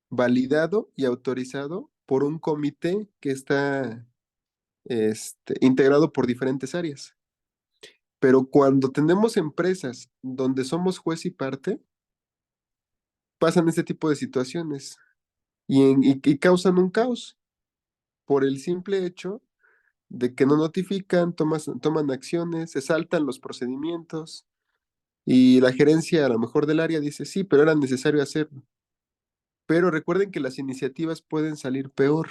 validado y autorizado por un comité que está integrado por diferentes áreas. Pero cuando tenemos empresas donde somos juez y parte, pasan este tipo de situaciones y causan un caos por el simple hecho de que no notifican, toman acciones, se saltan los procedimientos y la gerencia a lo mejor del área dice, sí, pero era necesario hacerlo. Pero recuerden que las iniciativas pueden salir peor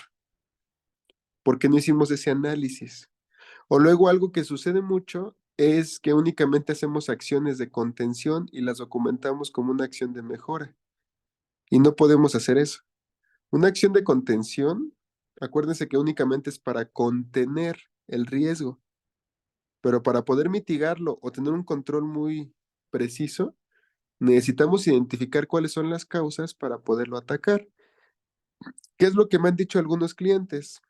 porque no hicimos ese análisis. O luego algo que sucede mucho es que únicamente hacemos acciones de contención y las documentamos como una acción de mejora. Y no podemos hacer eso. Una acción de contención, acuérdense que únicamente es para contener el riesgo, pero para poder mitigarlo o tener un control muy preciso, necesitamos identificar cuáles son las causas para poderlo atacar. ¿Qué es lo que me han dicho algunos clientes?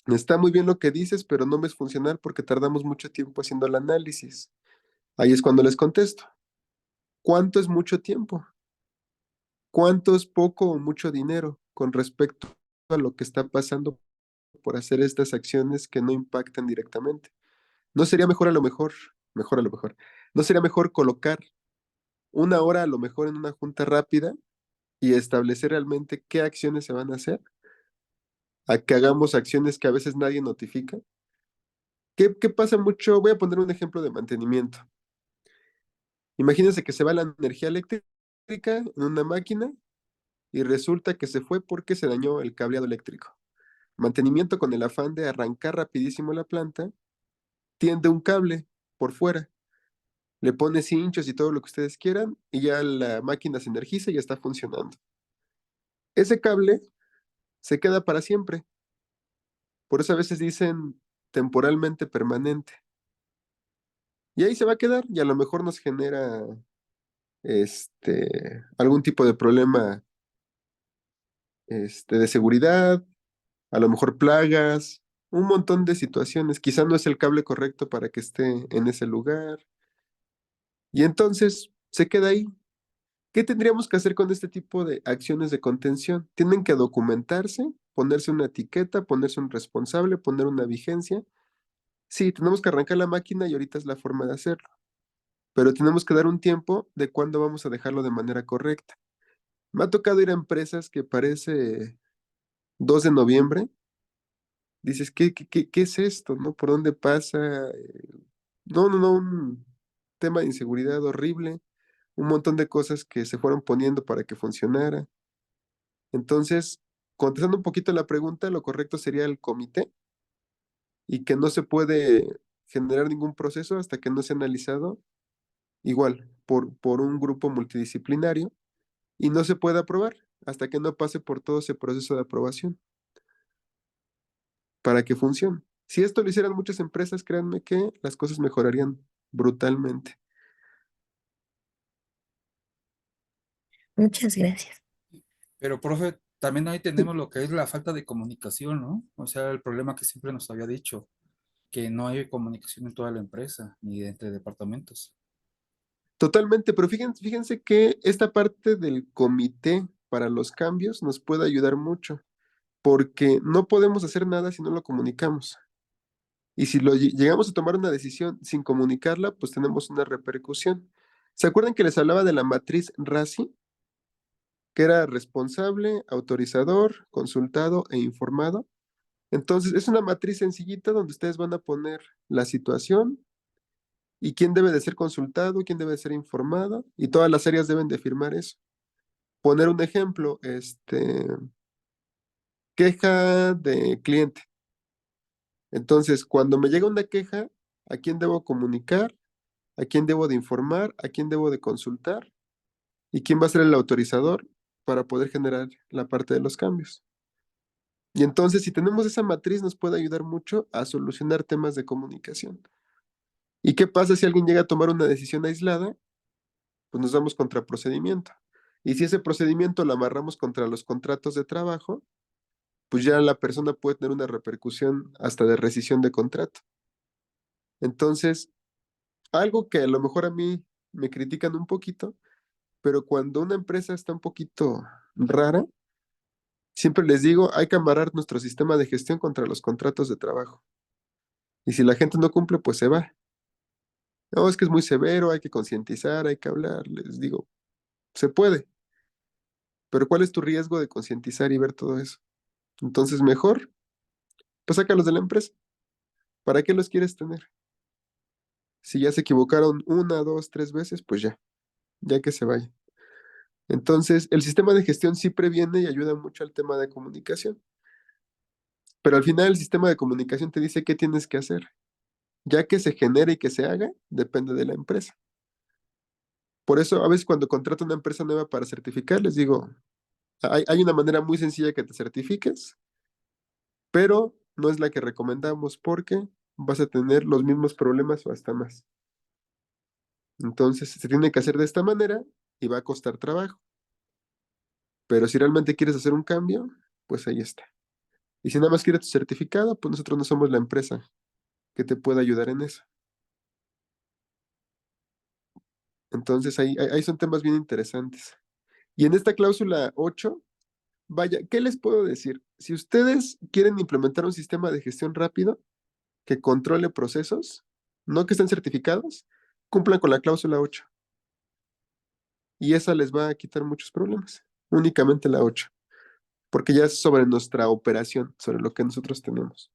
Está muy bien lo que dices, pero no me es funcional porque tardamos mucho tiempo haciendo el análisis. Ahí es cuando les contesto. ¿Cuánto es mucho tiempo? ¿Cuánto es poco o mucho dinero con respecto a lo que está pasando por hacer estas acciones que no impactan directamente? ¿No sería mejor a lo mejor, no sería mejor colocar una hora a lo mejor en una junta rápida y establecer realmente qué acciones se van a hacer, a que hagamos acciones que a veces nadie notifica? ¿Qué pasa mucho? Voy a poner un ejemplo de mantenimiento. Imagínense que se va la energía eléctrica en una máquina y resulta que se fue porque se dañó el cableado eléctrico. Mantenimiento con el afán de arrancar rapidísimo la planta, tiende un cable por fuera, le pone cinchos y todo lo que ustedes quieran y ya la máquina se energiza y ya está funcionando. Ese cable se queda para siempre, por eso a veces dicen temporalmente permanente. Y ahí se va a quedar y a lo mejor nos genera algún tipo de problema de seguridad, a lo mejor plagas, un montón de situaciones. Quizá no es el cable correcto para que esté en ese lugar. Y entonces se queda ahí. ¿Qué tendríamos que hacer con este tipo de acciones de contención? Tienen que documentarse, ponerse una etiqueta, ponerse un responsable, poner una vigencia. Sí, tenemos que arrancar la máquina y ahorita es la forma de hacerlo, pero tenemos que dar un tiempo de cuándo vamos a dejarlo de manera correcta. Me ha tocado ir a empresas que parece 2 de noviembre, dices, ¿qué es esto, no? ¿Por dónde pasa? No, un tema de inseguridad horrible, un montón de cosas que se fueron poniendo para que funcionara. Entonces, contestando un poquito la pregunta, lo correcto sería el comité y que no se puede generar ningún proceso hasta que no sea analizado igual por un grupo multidisciplinario y no se puede aprobar hasta que no pase por todo ese proceso de aprobación para que funcione. Si esto lo hicieran muchas empresas, créanme que las cosas mejorarían brutalmente. Muchas gracias. Pero, profe, también ahí tenemos lo que es la falta de comunicación, ¿no? O sea, el problema que siempre nos había dicho, que no hay comunicación en toda la empresa, ni entre departamentos. Totalmente, pero fíjense que esta parte del comité para los cambios nos puede ayudar mucho, porque no podemos hacer nada si no lo comunicamos. Y si llegamos a tomar una decisión sin comunicarla, pues tenemos una repercusión. ¿Se acuerdan que les hablaba de la matriz RACI? Que era responsable, autorizador, consultado e informado. Entonces, es una matriz sencillita donde ustedes van a poner la situación y quién debe de ser consultado, quién debe de ser informado, y todas las áreas deben de firmar eso. Poner un ejemplo, queja de cliente. Entonces, cuando me llega una queja, ¿a quién debo comunicar? ¿A quién debo de informar? ¿A quién debo de consultar? ¿Y quién va a ser el autorizador para poder generar la parte de los cambios? Y entonces, si tenemos esa matriz, nos puede ayudar mucho a solucionar temas de comunicación. ¿Y qué pasa si alguien llega a tomar una decisión aislada? Pues nos vamos contra procedimiento. Y si ese procedimiento lo amarramos contra los contratos de trabajo, pues ya la persona puede tener una repercusión hasta de rescisión de contrato. Entonces, algo que a lo mejor a mí me critican un poquito, pero cuando una empresa está un poquito rara, siempre les digo, hay que amarrar nuestro sistema de gestión contra los contratos de trabajo. Y si la gente no cumple, pues se va. No, es que es muy severo, hay que concientizar, hay que hablar. Les digo, se puede, pero ¿cuál es tu riesgo de concientizar y ver todo eso? Entonces, mejor, pues sácalos de la empresa. ¿Para qué los quieres tener? Si ya se equivocaron 1, 2, 3 veces, pues ya que se vaya. Entonces, el sistema de gestión sí previene y ayuda mucho al tema de comunicación. Pero al final el sistema de comunicación te dice qué tienes que hacer. Ya que se genere y que se haga, depende de la empresa. Por eso, a veces cuando contrato una empresa nueva para certificar, les digo, hay una manera muy sencilla que te certifiques, pero no es la que recomendamos porque vas a tener los mismos problemas o hasta más. Entonces, se tiene que hacer de esta manera y va a costar trabajo. Pero si realmente quieres hacer un cambio, pues ahí está. Y si nada más quieres tu certificado, pues nosotros no somos la empresa que te pueda ayudar en eso. Entonces, ahí son temas bien interesantes. Y en esta cláusula 8, vaya, ¿qué les puedo decir? Si ustedes quieren implementar un sistema de gestión rápido que controle procesos, no que estén certificados, cumplan con la cláusula 8. Y esa les va a quitar muchos problemas. Únicamente la 8. Porque ya es sobre nuestra operación, sobre lo que nosotros tenemos.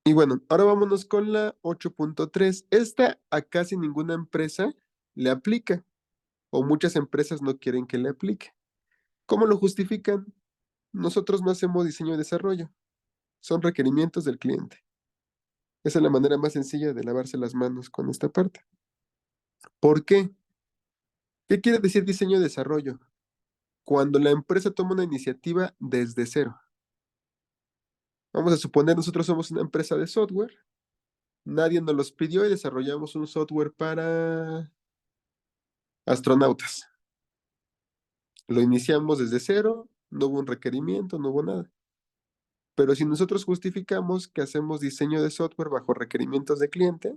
Y bueno, ahora vámonos con la 8.3. Esta a casi ninguna empresa le aplica, o muchas empresas no quieren que le aplique. ¿Cómo lo justifican? Nosotros no hacemos diseño y desarrollo, son requerimientos del cliente. Esa es la manera más sencilla de lavarse las manos con esta parte. ¿Por qué? ¿Qué quiere decir diseño y desarrollo? Cuando la empresa toma una iniciativa desde cero. Vamos a suponer nosotros somos una empresa de software, nadie nos los pidió y desarrollamos un software para astronautas. Lo iniciamos desde cero, no hubo un requerimiento, no hubo nada. Pero si nosotros justificamos que hacemos diseño de software bajo requerimientos de cliente,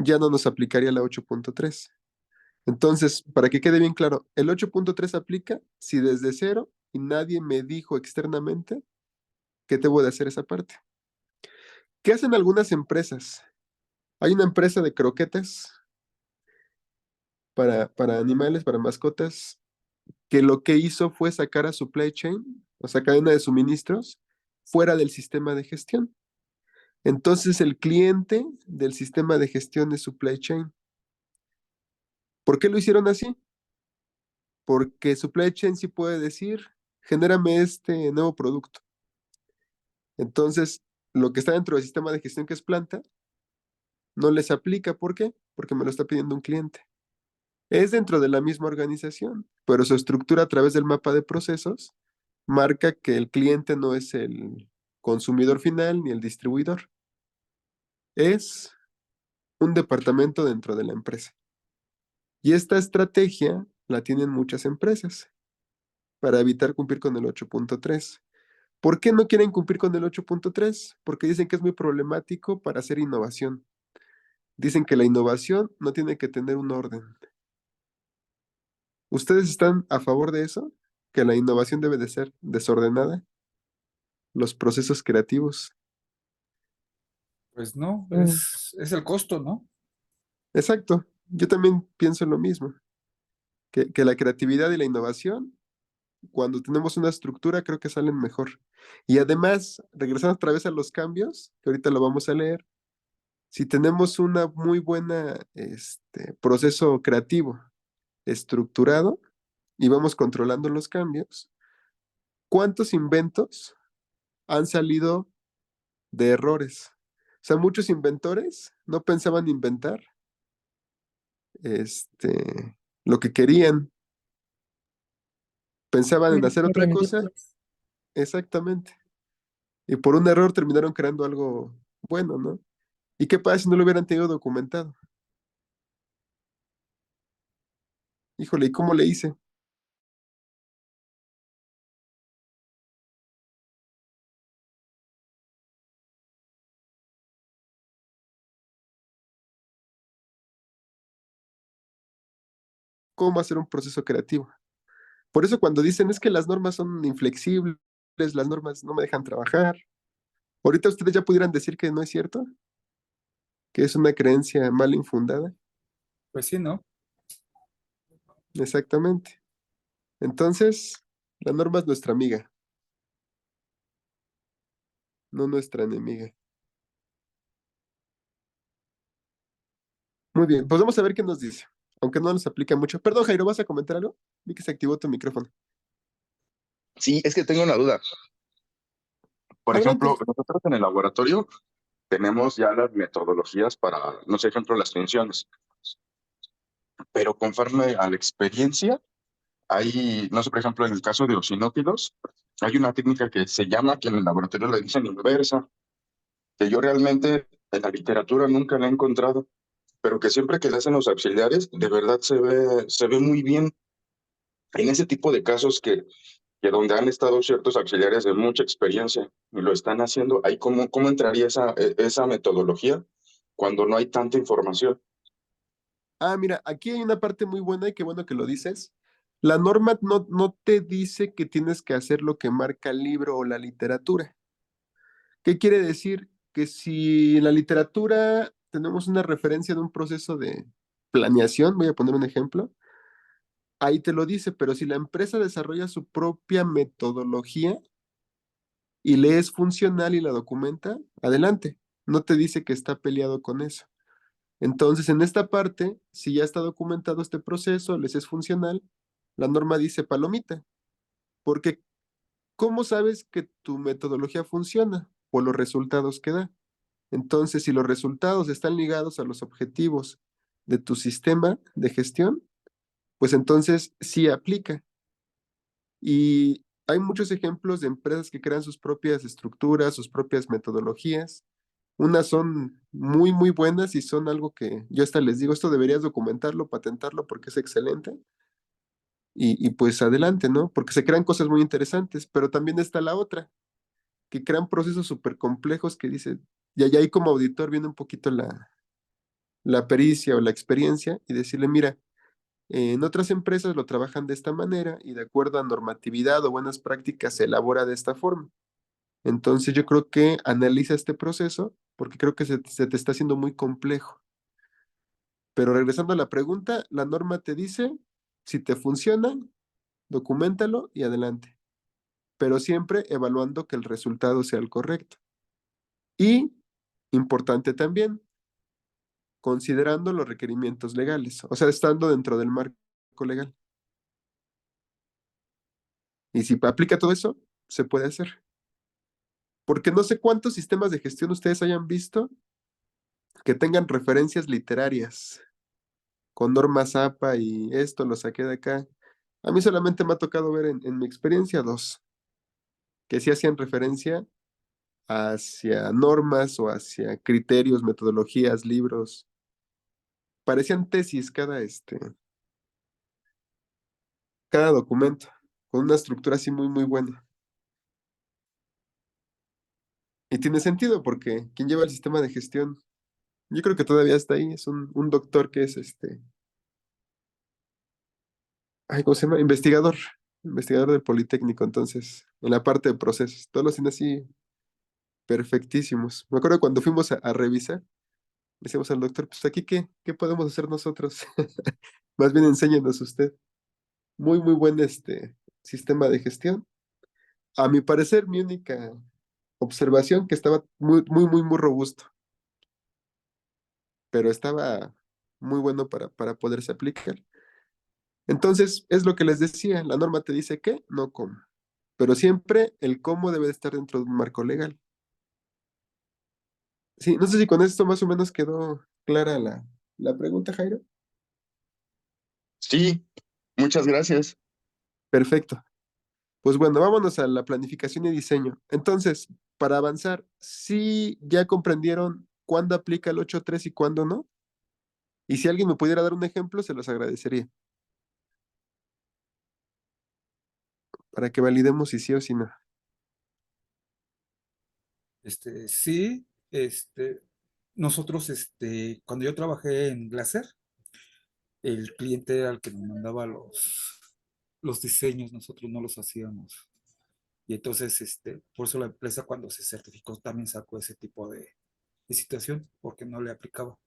ya no nos aplicaría la 8.3. Entonces, para que quede bien claro, el 8.3 aplica si desde cero y nadie me dijo externamente que debo de hacer esa parte. ¿Qué hacen algunas empresas? Hay una empresa de croquetas para animales, para mascotas, que lo que hizo fue sacar a supply chain, o sea, cadena de suministros, fuera del sistema de gestión. Entonces, el cliente del sistema de gestión es supply chain. ¿Por qué lo hicieron así? Porque supply chain sí puede decir, genérame este nuevo producto. Entonces, lo que está dentro del sistema de gestión, que es planta, no les aplica. ¿Por qué? Porque me lo está pidiendo un cliente. Es dentro de la misma organización, pero su estructura a través del mapa de procesos marca que el cliente no es el consumidor final ni el distribuidor. Es un departamento dentro de la empresa. Y esta estrategia la tienen muchas empresas para evitar cumplir con el 8.3. ¿Por qué no quieren cumplir con el 8.3? Porque dicen que es muy problemático para hacer innovación. Dicen que la innovación no tiene que tener un orden. ¿Ustedes están a favor de eso? ¿Que la innovación debe de ser desordenada? Los procesos creativos. Pues no, Mm. es el costo, ¿no? Exacto. Yo también pienso lo mismo. Que la creatividad y la innovación, cuando tenemos una estructura, creo que salen mejor. Y además, regresando otra vez a los cambios, que ahorita lo vamos a leer, si tenemos una muy buena proceso creativo estructurado y vamos controlando los cambios, ¿cuántos inventos han salido de errores? O sea, muchos inventores no pensaban inventar lo que querían, pensaban en hacer otra cosa, exactamente. Y por un error terminaron creando algo bueno, ¿no? ¿Y qué pasa si no lo hubieran tenido documentado? Híjole, ¿y cómo le hice? ¿Cómo hacer un proceso creativo? Por eso cuando dicen es que las normas son inflexibles, las normas no me dejan trabajar, ahorita ustedes ya pudieran decir que no es cierto, que es una creencia mal infundada. Pues sí, ¿no? Exactamente. Entonces, la norma es nuestra amiga, no nuestra enemiga. Muy bien, pues vamos a ver qué nos dice, aunque no nos aplica mucho. Perdón, Jairo, ¿vas a comentar algo? Vi que se activó tu micrófono. Sí, es que tengo una duda. Por Adelante. ejemplo, nosotros en el laboratorio tenemos ya las metodologías para, no sé, ejemplo, las tensiones, pero conforme a la experiencia, hay, no sé, por ejemplo, en el caso de oxinófilos, hay una técnica que se llama, que en el laboratorio le dicen inversa, que yo realmente en la literatura nunca la he encontrado, pero que siempre que le hacen los auxiliares, de verdad se ve muy bien en ese tipo de casos que donde han estado ciertos auxiliares de mucha experiencia y lo están haciendo, ahí cómo entraría esa metodología cuando no hay tanta información. Ah, mira, aquí hay una parte muy buena y qué bueno que lo dices. La norma no te dice que tienes que hacer lo que marca el libro o la literatura. ¿Qué quiere decir? Que si en la literatura tenemos una referencia de un proceso de planeación, voy a poner un ejemplo, ahí te lo dice, pero si la empresa desarrolla su propia metodología y le es funcional y la documenta, adelante. No te dice que está peleado con eso. Entonces, en esta parte, si ya está documentado este proceso, les es funcional, la norma dice palomita, porque ¿cómo sabes que tu metodología funciona? Por los resultados que da. Entonces, si los resultados están ligados a los objetivos de tu sistema de gestión, pues entonces sí aplica. Y hay muchos ejemplos de empresas que crean sus propias estructuras, sus propias metodologías. Unas son muy, muy buenas y son algo que yo hasta les digo, esto deberías documentarlo, patentarlo porque es excelente. Y pues adelante, ¿no? Porque se crean cosas muy interesantes, pero también está la otra, que crean procesos súper complejos que dice, y allá ahí como auditor viene un poquito la pericia o la experiencia y decirle, mira, en otras empresas lo trabajan de esta manera y de acuerdo a normatividad o buenas prácticas se elabora de esta forma. Entonces yo creo que analiza este proceso porque creo que se te está haciendo muy complejo. Pero regresando a la pregunta, la norma te dice, si te funciona, documéntalo y adelante. Pero siempre evaluando que el resultado sea el correcto. Y, importante también, considerando los requerimientos legales, o sea, estando dentro del marco legal. Y si aplica todo eso, se puede hacer. Porque no sé cuántos sistemas de gestión ustedes hayan visto que tengan referencias literarias con normas APA y esto lo saqué de acá. A mí solamente me ha tocado ver en mi experiencia 2, que sí hacían referencia hacia normas o hacia criterios, metodologías, libros. Parecían tesis cada documento, con una estructura así muy, muy buena. Y tiene sentido porque quien lleva el sistema de gestión, yo creo que todavía está ahí, es un doctor que es ay, ¿cómo se llama? Investigador del Politécnico, entonces, en la parte de procesos, todos los tiene así perfectísimos. Me acuerdo cuando fuimos a revisar, decíamos al doctor, pues aquí, ¿qué podemos hacer nosotros? Más bien enséñenos usted. Muy, muy buen sistema de gestión. A mi parecer, mi única observación que estaba muy, muy, muy, muy robusto, pero estaba muy bueno para poderse aplicar. Entonces, es lo que les decía, la norma te dice qué, no cómo, pero siempre el cómo debe de estar dentro de un marco legal. Sí, no sé si con esto más o menos quedó clara la pregunta, Jairo. Sí, muchas gracias. Perfecto. Pues bueno, vámonos a la planificación y diseño. Entonces, para avanzar, ¿sí ya comprendieron cuándo aplica el 8.3 y cuándo no? Y si alguien me pudiera dar un ejemplo, se los agradecería, para que validemos si sí o si no. Sí, nosotros, cuando yo trabajé en Glacer, el cliente era el que nos mandaba los diseños, nosotros no los hacíamos. Y entonces, por eso la empresa cuando se certificó también sacó ese tipo de situación, porque no le aplicaba.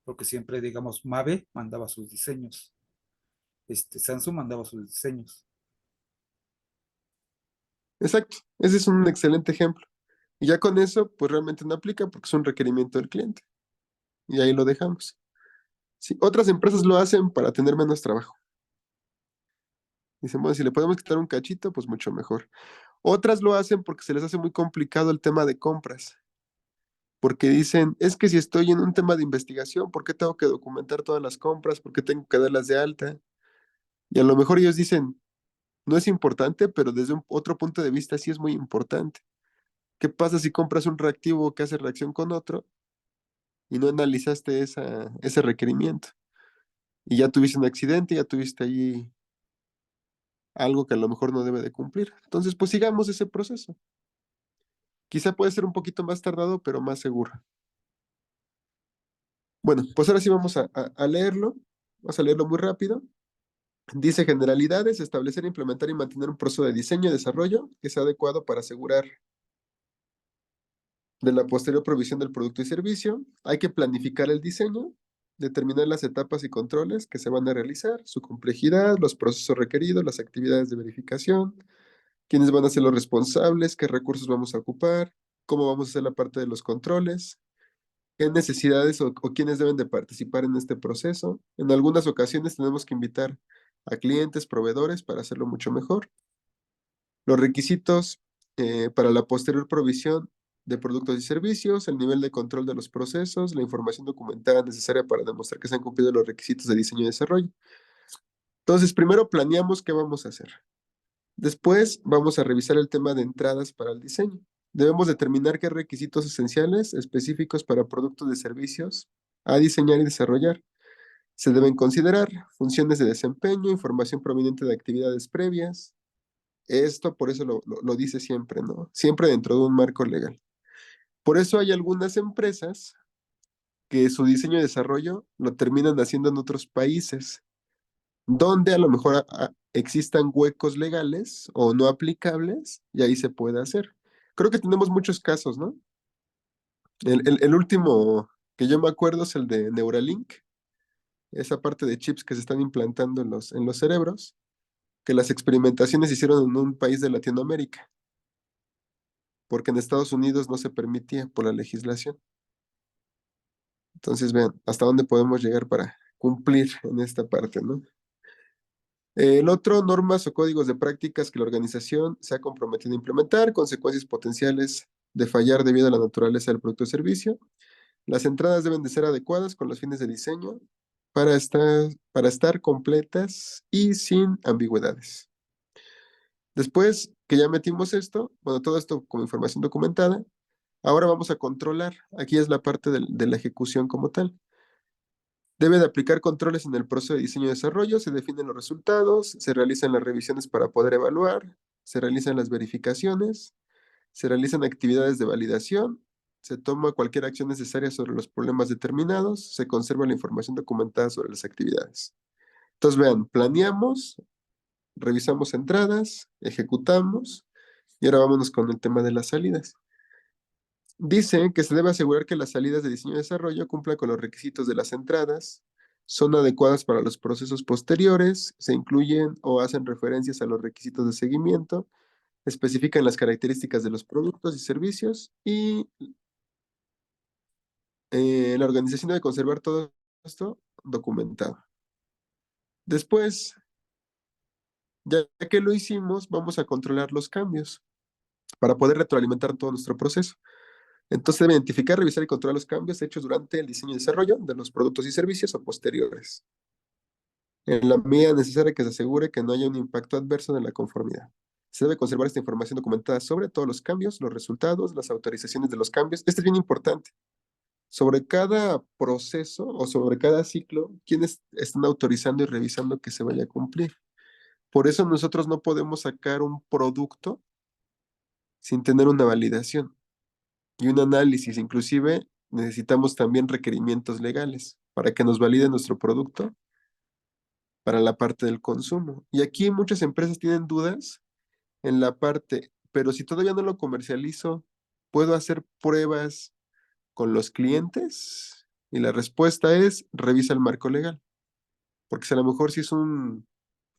Porque siempre, digamos, Mave mandaba sus diseños, Samsung mandaba sus diseños. Exacto, ese es un excelente ejemplo. Y ya con eso, pues realmente no aplica porque es un requerimiento del cliente. Y ahí lo dejamos. Sí, otras empresas lo hacen para tener menos trabajo. Dicen, bueno, si le podemos quitar un cachito, pues mucho mejor. Otras lo hacen porque se les hace muy complicado el tema de compras. Porque dicen, es que si estoy en un tema de investigación, ¿por qué tengo que documentar todas las compras? ¿Por qué tengo que darlas de alta? Y a lo mejor ellos dicen, no es importante, pero desde otro punto de vista sí es muy importante. ¿Qué pasa si compras un reactivo que hace reacción con otro y no analizaste ese requerimiento? Y ya tuviste un accidente, ya tuviste ahí algo que a lo mejor no debe de cumplir. Entonces, pues sigamos ese proceso. Quizá puede ser un poquito más tardado, pero más seguro. Bueno, pues ahora sí vamos a leerlo. Vamos a leerlo muy rápido. Dice generalidades, establecer, implementar y mantener un proceso de diseño y desarrollo que sea adecuado para asegurar de la posterior provisión del producto y servicio. Hay que planificar el diseño, determinar las etapas y controles que se van a realizar, su complejidad, los procesos requeridos, las actividades de verificación, quiénes van a ser los responsables, qué recursos vamos a ocupar, cómo vamos a hacer la parte de los controles, qué necesidades o quiénes deben de participar en este proceso. En algunas ocasiones tenemos que invitar a clientes, proveedores para hacerlo mucho mejor. Los requisitos para la posterior provisión de productos y servicios, el nivel de control de los procesos, la información documentada necesaria para demostrar que se han cumplido los requisitos de diseño y desarrollo. Entonces, primero planeamos qué vamos a hacer. Después vamos a revisar el tema de entradas para el diseño. Debemos determinar qué requisitos esenciales específicos para productos y servicios a diseñar y desarrollar. Se deben considerar funciones de desempeño, información proveniente de actividades previas. Esto por eso lo dice siempre, ¿no? Siempre dentro de un marco legal. Por eso hay algunas empresas que su diseño y desarrollo lo terminan haciendo en otros países, donde a lo mejor existan huecos legales o no aplicables, y ahí se puede hacer. Creo que tenemos muchos casos, ¿no? El último que yo me acuerdo es el de Neuralink, esa parte de chips que se están implantando en los cerebros, que las experimentaciones se hicieron en un país de Latinoamérica, porque en Estados Unidos no se permitía por la legislación. Entonces, vean, hasta dónde podemos llegar para cumplir en esta parte, ¿no? El otro, normas o códigos de prácticas que la organización se ha comprometido a implementar, consecuencias potenciales de fallar debido a la naturaleza del producto o servicio. Las entradas deben de ser adecuadas con los fines de diseño para estar completas y sin ambigüedades. Después que ya metimos esto, bueno, todo esto como información documentada, ahora vamos a controlar. Aquí es la parte de la ejecución como tal. Debe de aplicar controles en el proceso de diseño y desarrollo, se definen los resultados, se realizan las revisiones para poder evaluar, se realizan las verificaciones, se realizan actividades de validación, se toma cualquier acción necesaria sobre los problemas determinados, se conserva la información documentada sobre las actividades. Entonces, vean, planeamos, revisamos entradas, ejecutamos, y ahora vámonos con el tema de las salidas. Dice que se debe asegurar que las salidas de diseño y desarrollo cumplan con los requisitos de las entradas, son adecuadas para los procesos posteriores, se incluyen o hacen referencias a los requisitos de seguimiento, especifican las características de los productos y servicios y la organización debe conservar todo esto documentado. Después, ya que lo hicimos, vamos a controlar los cambios para poder retroalimentar todo nuestro proceso. Entonces, debe identificar, revisar y controlar los cambios hechos durante el diseño y desarrollo de los productos y servicios o posteriores, en la medida necesaria que se asegure que no haya un impacto adverso en la conformidad. Se debe conservar esta información documentada sobre todos los cambios, los resultados, las autorizaciones de los cambios. Este es bien importante. Sobre cada proceso o sobre cada ciclo, ¿quiénes están autorizando y revisando que se vaya a cumplir? Por eso nosotros no podemos sacar un producto sin tener una validación y un análisis. Inclusive necesitamos también requerimientos legales para que nos valide nuestro producto para la parte del consumo. Y aquí muchas empresas tienen dudas en la parte, pero si todavía no lo comercializo, ¿puedo hacer pruebas con los clientes? Y la respuesta es, revisa el marco legal. Porque si a lo mejor si es un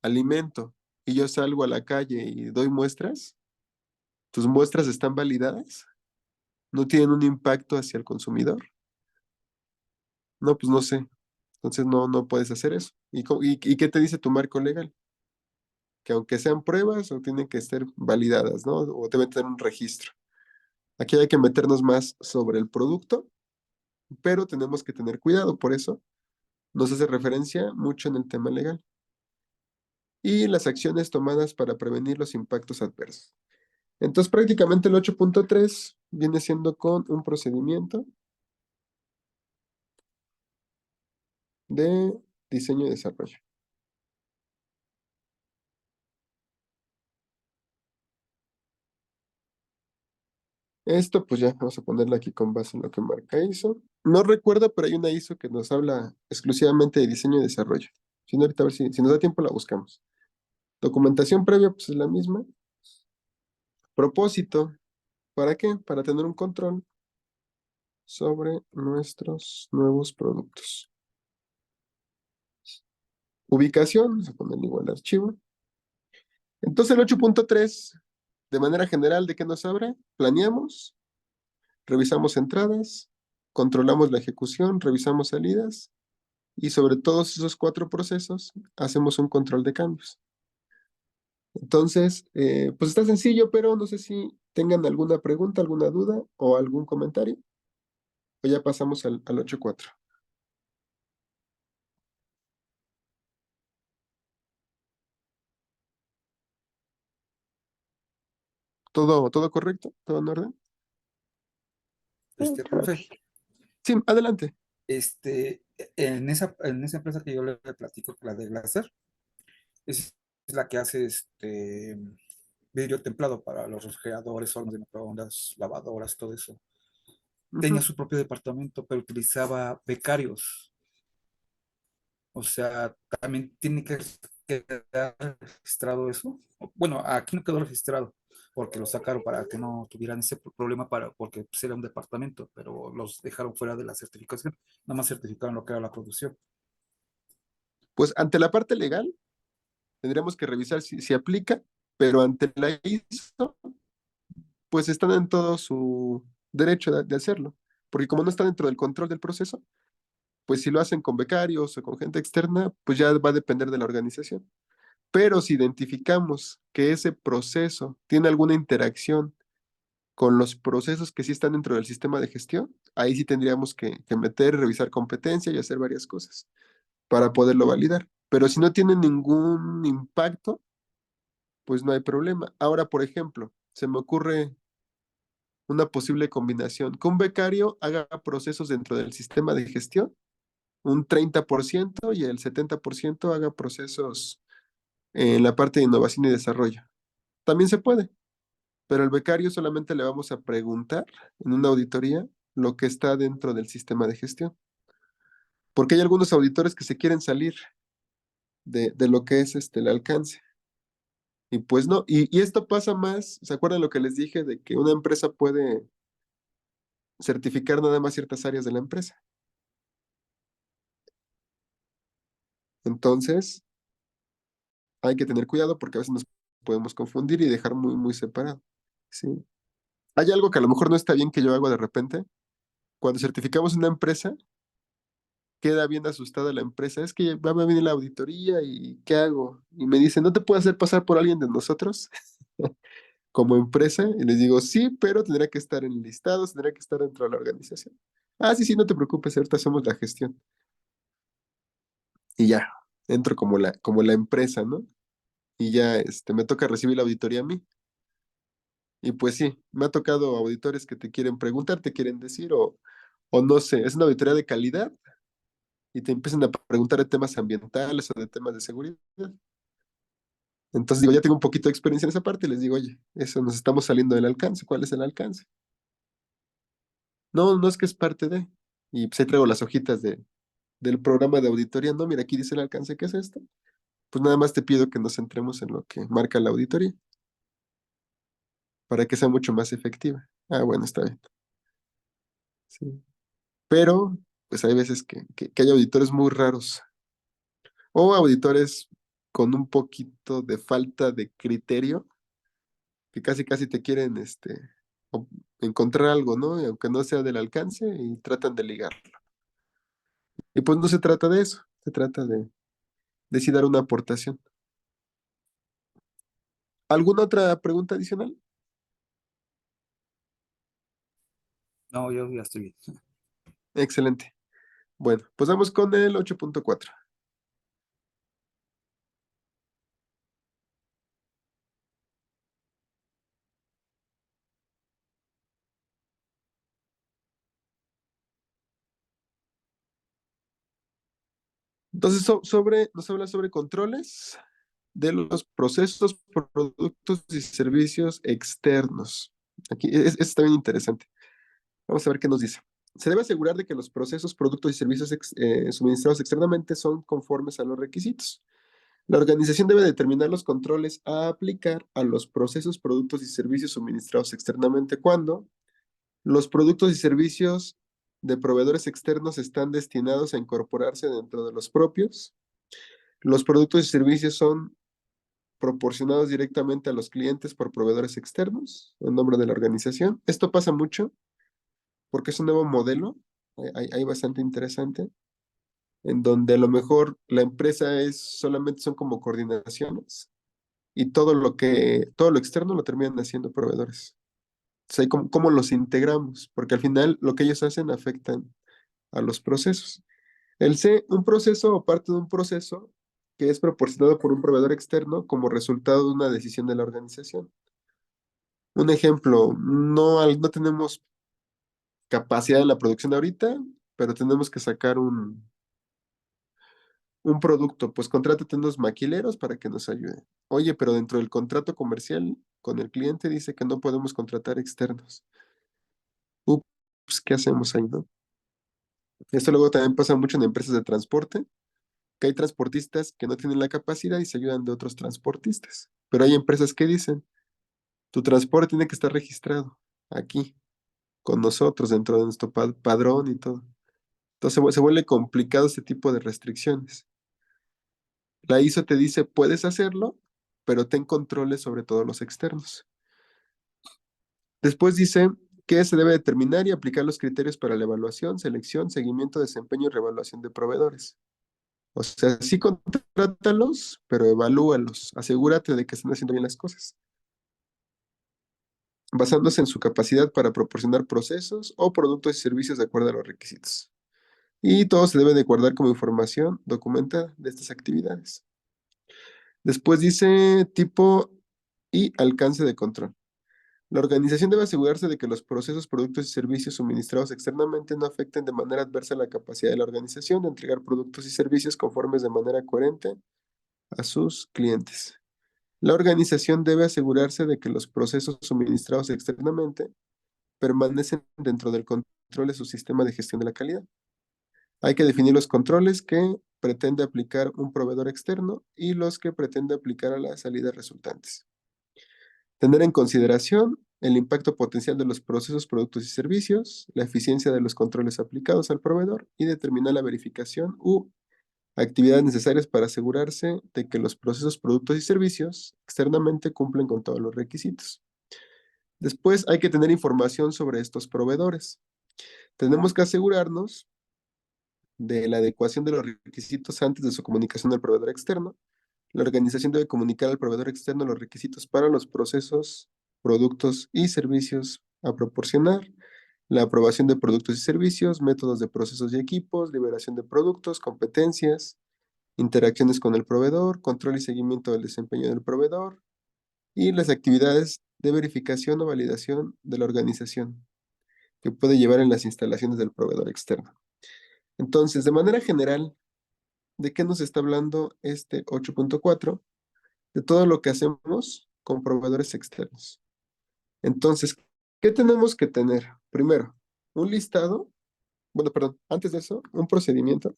alimento y yo salgo a la calle y doy muestras, ¿tus muestras están validadas? ¿No tienen un impacto hacia el consumidor? No, pues no sé. Entonces no puedes hacer eso. ¿Y qué te dice tu marco legal? Que aunque sean pruebas o tienen que ser validadas, ¿no? O deben tener un registro. Aquí hay que meternos más sobre el producto, pero tenemos que tener cuidado, por eso nos hace referencia mucho en el tema legal. Y las acciones tomadas para prevenir los impactos adversos. Entonces, prácticamente el 8.3 viene siendo con un procedimiento de diseño y desarrollo. Esto, pues ya vamos a ponerlo aquí con base en lo que marca ISO. No recuerdo, pero hay una ISO que nos habla exclusivamente de diseño y desarrollo. Si no, ahorita a ver si nos da tiempo la buscamos. Documentación previa, pues es la misma. Propósito, ¿para qué? Para tener un control sobre nuestros nuevos productos. Ubicación, vamos a ponerle igual archivo. Entonces el 8.3, de manera general, ¿de qué nos habla? Planeamos, revisamos entradas, controlamos la ejecución, revisamos salidas y sobre todos esos 4 procesos hacemos un control de cambios. Entonces, pues está sencillo, pero no sé si tengan alguna pregunta, alguna duda o algún comentario. O ya pasamos al 8.4. ¿Todo correcto? ¿Todo en orden? Profe, Sí, adelante. en esa empresa que yo le platico, la de Glaser, es la que hace vidrio templado para los refrigeradores, hornos de microondas, lavadoras, todo eso. tenía Ujú. su propio departamento, pero utilizaba becarios. O sea, también tiene que quedar registrado eso. Bueno, aquí no quedó registrado porque lo sacaron para que no tuvieran ese problema porque pues, era un departamento, pero los dejaron fuera de la certificación. Nada más certificaron lo que era la producción. Pues ante la parte legal, tendríamos que revisar si aplica, pero ante la ISO, pues están en todo su derecho de hacerlo, porque como no está dentro del control del proceso, pues si lo hacen con becarios o con gente externa, pues ya va a depender de la organización. Pero si identificamos que ese proceso tiene alguna interacción con los procesos que sí están dentro del sistema de gestión, ahí sí tendríamos que meter, revisar competencia y hacer varias cosas para poderlo validar. Pero si no tiene ningún impacto, pues no hay problema. Ahora, por ejemplo, se me ocurre una posible combinación, que un becario haga procesos dentro del sistema de gestión, un 30% y el 70% haga procesos en la parte de innovación y desarrollo. También se puede, pero al becario solamente le vamos a preguntar en una auditoría lo que está dentro del sistema de gestión, porque hay algunos auditores que se quieren salir de lo que es el alcance. Y pues no, y esto pasa más, ¿se acuerdan lo que les dije de que una empresa puede certificar nada más ciertas áreas de la empresa? Entonces, hay que tener cuidado porque a veces nos podemos confundir y dejar muy, muy separado. ¿Sí? Hay algo que a lo mejor no está bien que yo hago de repente. Cuando certificamos una empresa, queda bien asustada la empresa. Es que va a venir la auditoría y ¿qué hago? Y me dice, ¿no te puedo hacer pasar por alguien de nosotros como empresa? Y les digo, sí, pero tendrá que estar en listados, tendrá que estar dentro de la organización. Ah, sí, sí, no te preocupes, ahorita somos la gestión. Y ya, entro como la empresa, ¿no? Y ya me toca recibir la auditoría a mí. Y pues sí, me ha tocado auditores que te quieren preguntar, te quieren decir, o no sé, es una auditoría de calidad y te empiezan a preguntar de temas ambientales o de temas de seguridad. Entonces digo, ya tengo un poquito de experiencia en esa parte y les digo, oye, eso nos estamos saliendo del alcance, ¿cuál es el alcance? No, no es que es parte de. Y pues ahí traigo las hojitas del programa de auditoría. No, mira, aquí dice el alcance, ¿qué es esto? Pues nada más te pido que nos centremos en lo que marca la auditoría para que sea mucho más efectiva. Ah, bueno, está bien. Sí. Pero, pues hay veces que hay auditores muy raros o auditores con un poquito de falta de criterio que casi casi te quieren o- encontrar algo, ¿no? Y aunque no sea del alcance y tratan de ligarlo. Y pues no se trata de eso, se trata de sí dar una aportación. ¿Alguna otra pregunta adicional? No, yo ya estoy bien. Excelente. Bueno, pues vamos con el 8.4. Entonces, nos habla sobre controles de los procesos, productos y servicios externos. Aquí está bien interesante. Vamos a ver qué nos dice. Se debe asegurar de que los procesos, productos y servicios suministrados externamente son conformes a los requisitos. La organización debe determinar los controles a aplicar a los procesos, productos y servicios suministrados externamente cuando los productos y servicios de proveedores externos están destinados a incorporarse dentro de los propios. Los productos y servicios son proporcionados directamente a los clientes por proveedores externos en nombre de la organización. Esto pasa mucho porque es un nuevo modelo, hay bastante interesante, en donde a lo mejor la empresa solamente son como coordinaciones y todo lo externo lo terminan haciendo proveedores. Entonces, ¿cómo los integramos? Porque al final lo que ellos hacen afectan a los procesos. Un proceso o parte de un proceso que es proporcionado por un proveedor externo como resultado de una decisión de la organización. Un ejemplo, no tenemos capacidad en la producción ahorita, pero tenemos que sacar un producto, pues contrátate unos maquileros para que nos ayuden. Oye, pero dentro del contrato comercial con el cliente dice que no podemos contratar externos. Ups, ¿qué hacemos ahí, no? Esto luego también pasa mucho en empresas de transporte, que hay transportistas que no tienen la capacidad y se ayudan de otros transportistas. Pero hay empresas que dicen, tu transporte tiene que estar registrado aquí, con nosotros, dentro de nuestro padrón y todo. Entonces se vuelve complicado este tipo de restricciones. La ISO te dice, puedes hacerlo, pero ten controles sobre todos los externos. Después dice que se debe determinar y aplicar los criterios para la evaluación, selección, seguimiento, desempeño y reevaluación de proveedores. O sea, sí contrátalos, pero evalúalos. Asegúrate de que estén haciendo bien las cosas, basándose en su capacidad para proporcionar procesos o productos y servicios de acuerdo a los requisitos. Y todo se debe de guardar como información documentada de estas actividades. Después dice tipo y alcance de control. La organización debe asegurarse de que los procesos, productos y servicios suministrados externamente no afecten de manera adversa la capacidad de la organización de entregar productos y servicios conformes de manera coherente a sus clientes. La organización debe asegurarse de que los procesos suministrados externamente permanecen dentro del control de su sistema de gestión de la calidad. Hay que definir los controles que pretende aplicar un proveedor externo y los que pretende aplicar a las salidas resultantes. Tener en consideración el impacto potencial de los procesos, productos y servicios, la eficiencia de los controles aplicados al proveedor y determinar la verificación u actividades necesarias para asegurarse de que los procesos, productos y servicios externamente cumplen con todos los requisitos. Después hay que tener información sobre estos proveedores. Tenemos que asegurarnos de la adecuación de los requisitos antes de su comunicación al proveedor externo. La organización debe comunicar al proveedor externo los requisitos para los procesos, productos y servicios a proporcionar, la aprobación de productos y servicios, métodos de procesos y equipos, liberación de productos, competencias, interacciones con el proveedor, control y seguimiento del desempeño del proveedor y las actividades de verificación o validación de la organización que puede llevar en las instalaciones del proveedor externo. Entonces, de manera general, ¿de qué nos está hablando este 8.4? De todo lo que hacemos con proveedores externos. Entonces, ¿qué tenemos que tener? Primero, un listado, bueno, perdón, antes de eso, un procedimiento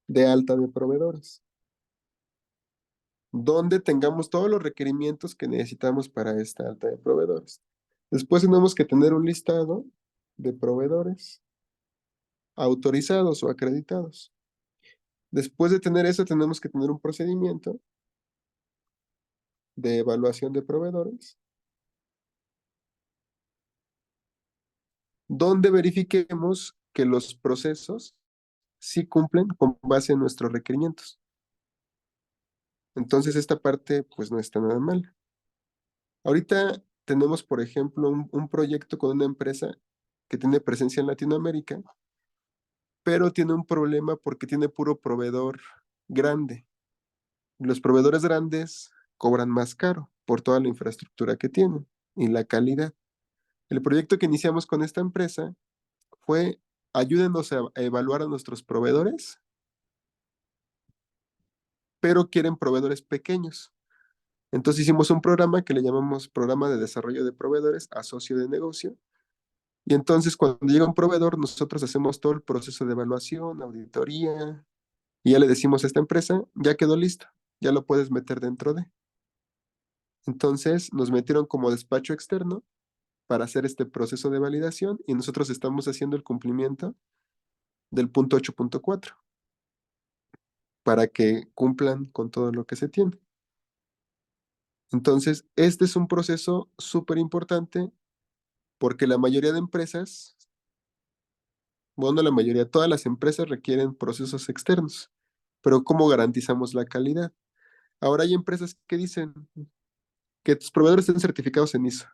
de alta de proveedores, donde tengamos todos los requerimientos que necesitamos para esta alta de proveedores. Después tenemos que tener un listado de proveedores autorizados o acreditados. Después de tener eso, tenemos que tener un procedimiento de evaluación de proveedores, donde verifiquemos que los procesos sí cumplen con base en nuestros requerimientos. Entonces, esta parte, pues, no está nada mal. Ahorita tenemos, por ejemplo, un proyecto con una empresa que tiene presencia en Latinoamérica, pero tiene un problema porque tiene puro proveedor grande. Los proveedores grandes cobran más caro por toda la infraestructura que tienen y la calidad. El proyecto que iniciamos con esta empresa fue ayúdenos a evaluar a nuestros proveedores, pero quieren proveedores pequeños. Entonces hicimos un programa que le llamamos Programa de Desarrollo de Proveedores a Socio de Negocio. Y entonces cuando llega un proveedor, nosotros hacemos todo el proceso de evaluación, auditoría, y ya le decimos a esta empresa, ya quedó listo, ya lo puedes meter dentro de. Entonces nos metieron como despacho externo para hacer este proceso de validación y nosotros estamos haciendo el cumplimiento del punto 8.4 para que cumplan con todo lo que se tiene. Entonces, este es un proceso súper importante porque la mayoría de empresas, bueno, la mayoría, todas las empresas requieren procesos externos, pero ¿cómo garantizamos la calidad? Ahora hay empresas que dicen que tus proveedores estén certificados en ISO.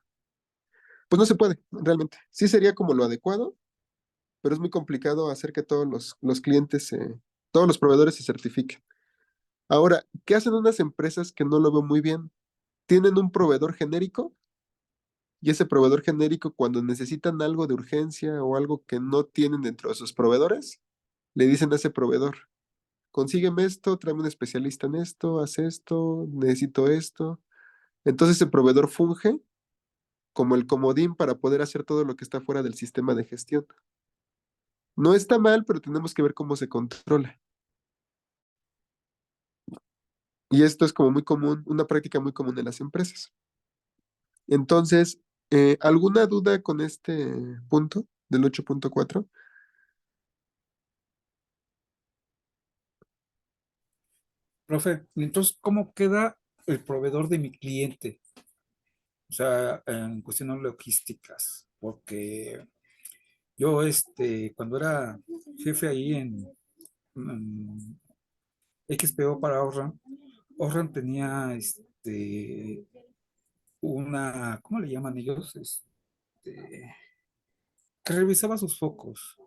Pues no se puede, realmente. Sí sería como lo adecuado, pero es muy complicado hacer que todos los clientes, todos los proveedores se certifiquen. Ahora, ¿qué hacen unas empresas que no lo veo muy bien? Tienen un proveedor genérico y ese proveedor genérico cuando necesitan algo de urgencia o algo que no tienen dentro de sus proveedores, le dicen a ese proveedor, consígueme esto, tráeme un especialista en esto, haz esto, necesito esto. Entonces el proveedor funge como el comodín para poder hacer todo lo que está fuera del sistema de gestión. No está mal, pero tenemos que ver cómo se controla. Y esto es como muy común, una práctica muy común en las empresas. Entonces, ¿alguna duda con este punto del 8.4? Profe, ¿y entonces cómo queda el proveedor de mi cliente? O sea, en cuestiones logísticas, porque yo, cuando era jefe ahí en XPO para Orran tenía, una, ¿cómo le llaman ellos? Que revisaba sus focos,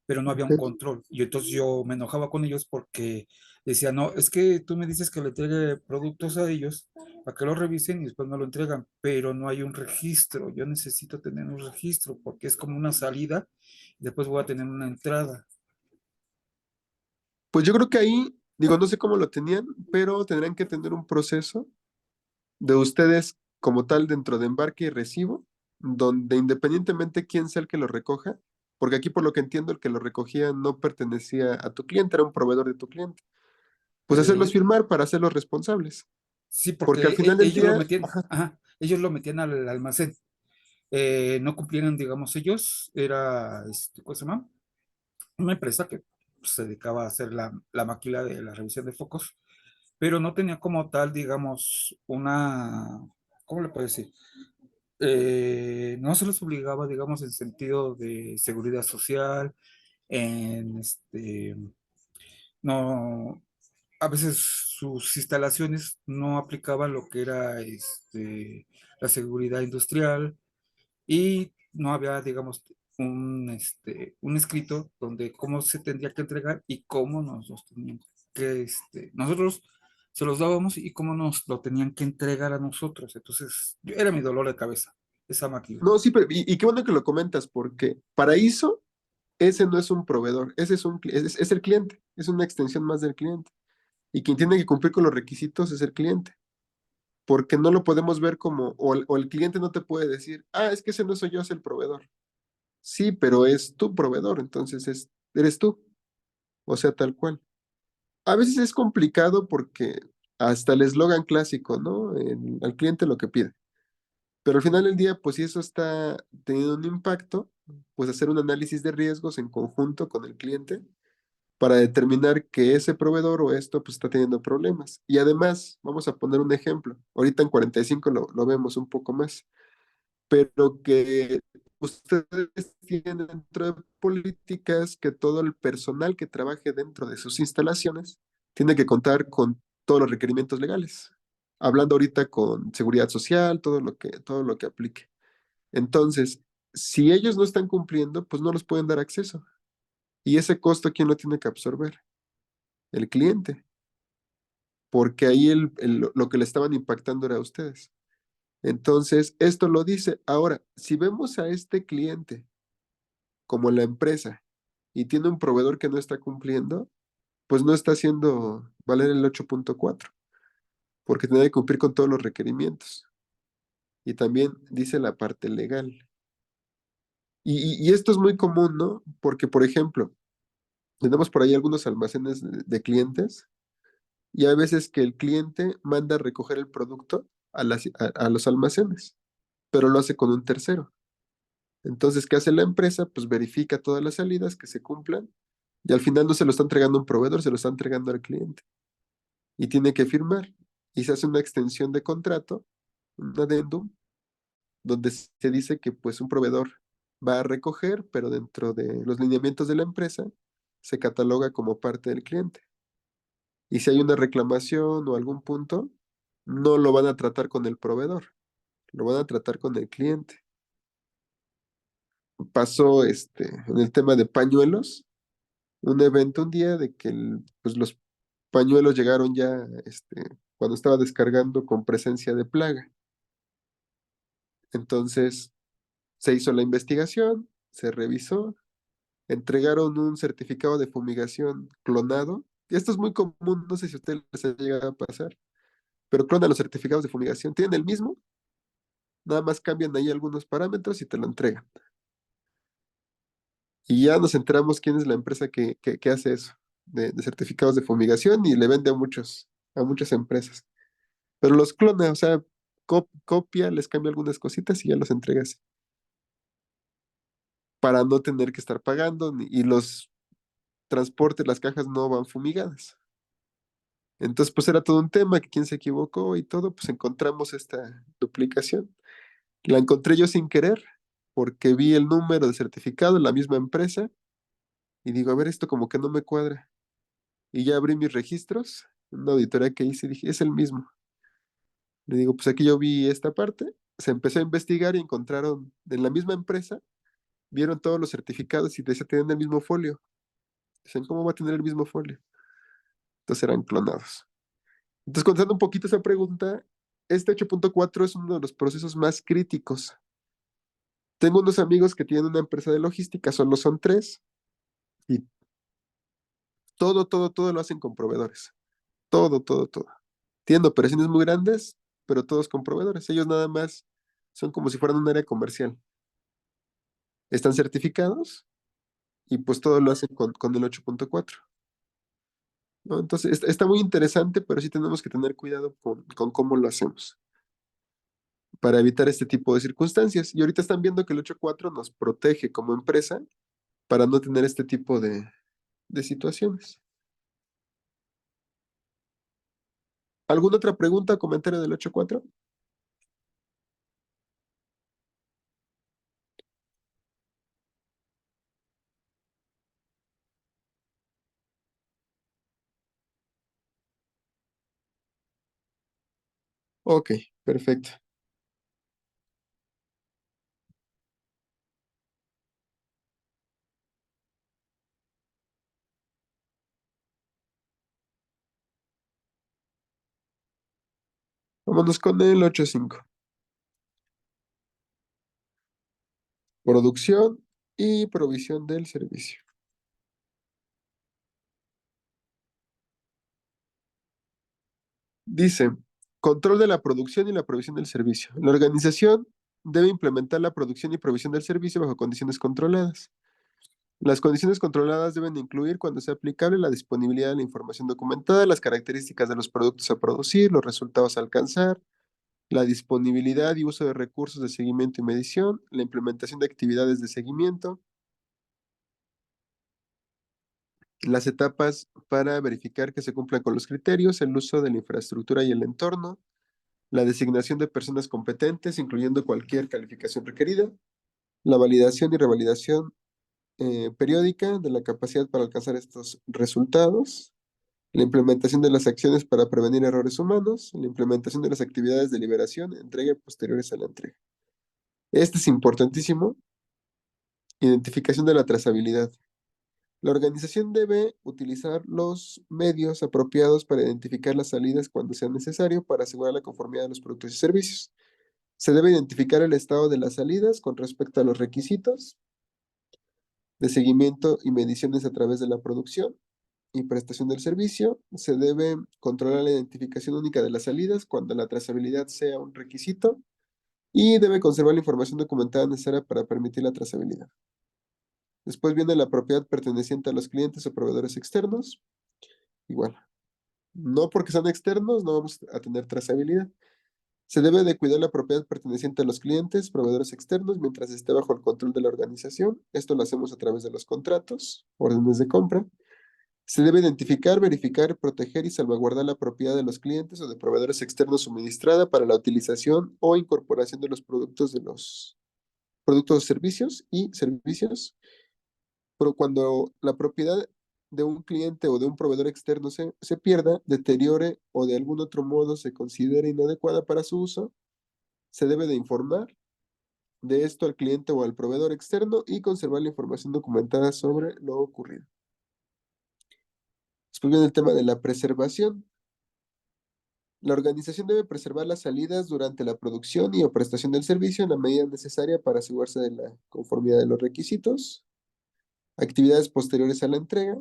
pero no había un control. Y entonces yo me enojaba con ellos porque decía, no, es que tú me dices que le entregue productos a ellos para que lo revisen y después me lo entregan, pero no hay un registro. Yo necesito tener un registro porque es como una salida y después voy a tener una entrada. Pues yo creo que ahí, digo, no sé cómo lo tenían, pero tendrán que tener un proceso de ustedes como tal dentro de embarque y recibo, donde independientemente quién sea el que lo recoja, porque aquí por lo que entiendo el que lo recogía no pertenecía a tu cliente, era un proveedor de tu cliente, pues Pero hacerlos firmar para hacerlos responsables, sí, porque al porque final del ellos lo día, metían, ajá, ajá, ellos lo metían al almacén. No cumplieran, digamos, ellos, era, ¿cómo se llama? Una empresa que se dedicaba a hacer la máquina de la revisión de focos, pero no tenía como tal, digamos, una, ¿cómo le puedo decir? No se les obligaba, digamos, en sentido de seguridad social, en no, a veces sus instalaciones no aplicaban lo que era la seguridad industrial y no había, digamos, un escrito donde cómo se tendría que entregar y cómo nos los tenían que, nosotros se los dábamos y cómo nos lo tenían que entregar a nosotros. Entonces, era mi dolor de cabeza, esa máquina. no, sí, pero, y qué bueno que lo comentas, porque para ISO, ese no es un proveedor, ese es el cliente, es una extensión más del cliente, y quien tiene que cumplir con los requisitos es el cliente. Porque no lo podemos ver como, o el cliente no te puede decir, ah, es que ese no soy yo, es el proveedor. Sí, pero es tu proveedor, entonces eres tú, o sea, tal cual. A veces es complicado porque hasta el eslogan clásico, ¿no? Al cliente lo que pide. Pero al final del día, pues si eso está teniendo un impacto, pues hacer un análisis de riesgos en conjunto con el cliente para determinar que ese proveedor o esto pues está teniendo problemas. Y además, vamos a poner un ejemplo. Ahorita en 45 lo vemos un poco más, pero que ustedes tienen dentro de políticas que todo el personal que trabaje dentro de sus instalaciones tiene que contar con todos los requerimientos legales. Hablando ahorita con seguridad social, todo lo que aplique. Entonces, si ellos no están cumpliendo, pues no los pueden dar acceso. Y ese costo, ¿quién lo tiene que absorber? El cliente, porque ahí lo que le estaban impactando era a ustedes. Entonces, esto lo dice. Ahora, si vemos a este cliente como la empresa y tiene un proveedor que no está cumpliendo, pues no está haciendo valer el 8.4, porque tiene que cumplir con todos los requerimientos. Y también dice la parte legal. Y esto es muy común, ¿no? Porque, por ejemplo, tenemos por ahí algunos almacenes de clientes y hay veces que el cliente manda a recoger el producto a los almacenes, pero lo hace con un tercero. Entonces, ¿qué hace la empresa? Pues verifica todas las salidas que se cumplan y al final no se lo está entregando a un proveedor, se lo está entregando al cliente y tiene que firmar. Y se hace una extensión de contrato, un adendum, donde se dice que pues un proveedor va a recoger, pero dentro de los lineamientos de la empresa se cataloga como parte del cliente. Y si hay una reclamación o algún punto, no lo van a tratar con el proveedor, lo van a tratar con el cliente. Pasó en el tema de pañuelos, un evento un día de que pues los pañuelos llegaron ya cuando estaba descargando con presencia de plaga. Entonces se hizo la investigación, se revisó, entregaron un certificado de fumigación clonado. Y esto es muy común, no sé si a ustedes les ha llegado a pasar, pero clonan los certificados de fumigación. Tienen el mismo, Nada más cambian ahí algunos parámetros y te lo entregan. Y ya nos enteramos quién es la empresa que hace eso, de certificados de fumigación y le vende a muchas empresas. Pero los clona, o sea, copia, les cambia algunas cositas y ya los entrega así. Para no tener que estar pagando y los transportes, las cajas no van fumigadas. Entonces, pues era todo un tema, que quién se equivocó y todo, pues encontramos esta duplicación. La encontré yo sin querer, porque vi el número de certificado en la misma empresa y digo, a ver, esto como que no me cuadra. Y ya abrí mis registros, una auditoría que hice y dije, es el mismo. Le digo, pues aquí yo vi esta parte, se empezó a investigar y encontraron en la misma empresa, vieron todos los certificados y decía, tienen el mismo folio. Dicen, ¿cómo va a tener el mismo folio? Entonces eran clonados. Entonces, contestando un poquito esa pregunta, este 8.4 es uno de los procesos más críticos. Tengo unos amigos que tienen una empresa de logística, solo son 3, y todo lo hacen con proveedores. Todo. Tienen operaciones muy grandes, pero todos con proveedores. Ellos nada más son como si fueran un área comercial. Están certificados y pues todo lo hacen con el 8.4. ¿No? Entonces, está muy interesante, pero sí tenemos que tener cuidado con cómo lo hacemos para evitar este tipo de circunstancias. Y ahorita están viendo que el 8.4 nos protege como empresa para no tener este tipo de situaciones. ¿Alguna otra pregunta o comentario del 8.4? Ok, perfecto. Vámonos con el 8.5. Producción y provisión del servicio. Dice, control de la producción y la provisión del servicio. La organización debe implementar la producción y provisión del servicio bajo condiciones controladas. Las condiciones controladas deben incluir, cuando sea aplicable, la disponibilidad de la información documentada, las características de los productos a producir, los resultados a alcanzar, la disponibilidad y uso de recursos de seguimiento y medición, la implementación de actividades de seguimiento, las etapas para verificar que se cumplan con los criterios, el uso de la infraestructura y el entorno, la designación de personas competentes, incluyendo cualquier calificación requerida, la validación y revalidación periódica de la capacidad para alcanzar estos resultados, la implementación de las acciones para prevenir errores humanos, la implementación de las actividades de liberación, entrega y posteriores a la entrega. Este es importantísimo. Identificación de la trazabilidad. La organización debe utilizar los medios apropiados para identificar las salidas cuando sea necesario para asegurar la conformidad de los productos y servicios. Se debe identificar el estado de las salidas con respecto a los requisitos de seguimiento y mediciones a través de la producción y prestación del servicio. Se debe controlar la identificación única de las salidas cuando la trazabilidad sea un requisito y debe conservar la información documentada necesaria para permitir la trazabilidad. Después viene la propiedad perteneciente a los clientes o proveedores externos. Igual, no porque sean externos no vamos a tener trazabilidad. Se debe de cuidar la propiedad perteneciente a los clientes, proveedores externos, mientras esté bajo el control de la organización. Esto lo hacemos a través de los contratos, órdenes de compra. Se debe identificar, verificar, proteger y salvaguardar la propiedad de los clientes o de proveedores externos suministrada para la utilización o incorporación de los productos o servicios pero cuando la propiedad de un cliente o de un proveedor externo se pierda, deteriore o de algún otro modo se considere inadecuada para su uso, se debe de informar de esto al cliente o al proveedor externo y conservar la información documentada sobre lo ocurrido. Después viene el tema de la preservación. La organización debe preservar las salidas durante la producción y o prestación del servicio en la medida necesaria para asegurarse de la conformidad de los requisitos. Actividades posteriores a la entrega.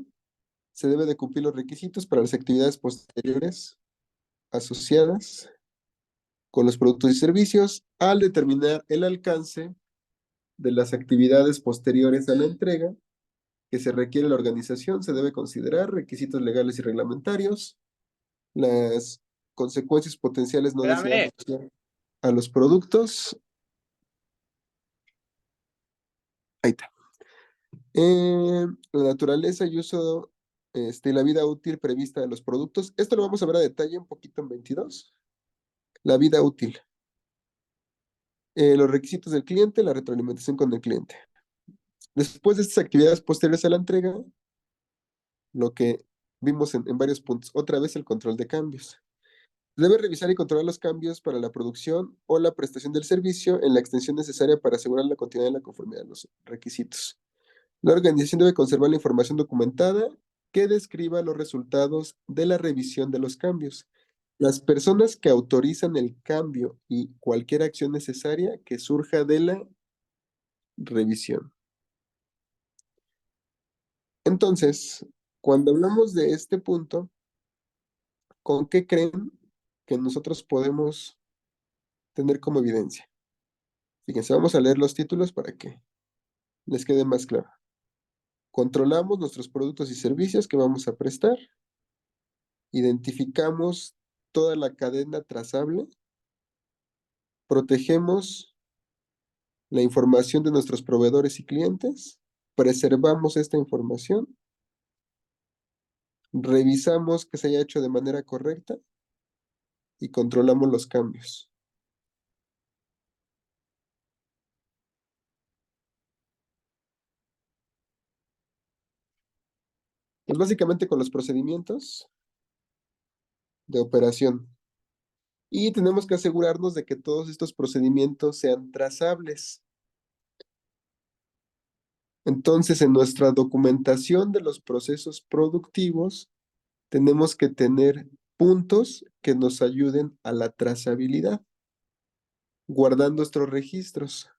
Se debe de cumplir los requisitos para las actividades posteriores asociadas. con los productos y servicios al determinar el alcance de las actividades posteriores a la entrega que se requiere la organización. Se debe considerar requisitos legales y reglamentarios, las consecuencias potenciales no deseadas a los productos. Ahí está. La naturaleza y uso, la vida útil prevista de los productos. Esto lo vamos a ver a detalle un poquito en 22. La vida útil. Los requisitos del cliente, la retroalimentación con el cliente. Después de estas actividades posteriores a la entrega, lo que vimos en varios puntos, otra vez el control de cambios. Debe revisar y controlar los cambios para la producción o la prestación del servicio en la extensión necesaria para asegurar la continuidad y la conformidad de los requisitos. La organización debe conservar la información documentada que describa los resultados de la revisión de los cambios. Las personas que autorizan el cambio y cualquier acción necesaria que surja de la revisión. Entonces, cuando hablamos de este punto, ¿con qué creen que nosotros podemos tener como evidencia? Fíjense, vamos a leer los títulos para que les quede más claro. Controlamos nuestros productos y servicios que vamos a prestar. Identificamos toda la cadena trazable. Protegemos la información de nuestros proveedores y clientes. Preservamos esta información. Revisamos que se haya hecho de manera correcta y controlamos los cambios. Pues básicamente con los procedimientos de operación. Y tenemos que asegurarnos de que todos estos procedimientos sean trazables. Entonces, en nuestra documentación de los procesos productivos, tenemos que tener puntos que nos ayuden a la trazabilidad, guardando nuestros registros.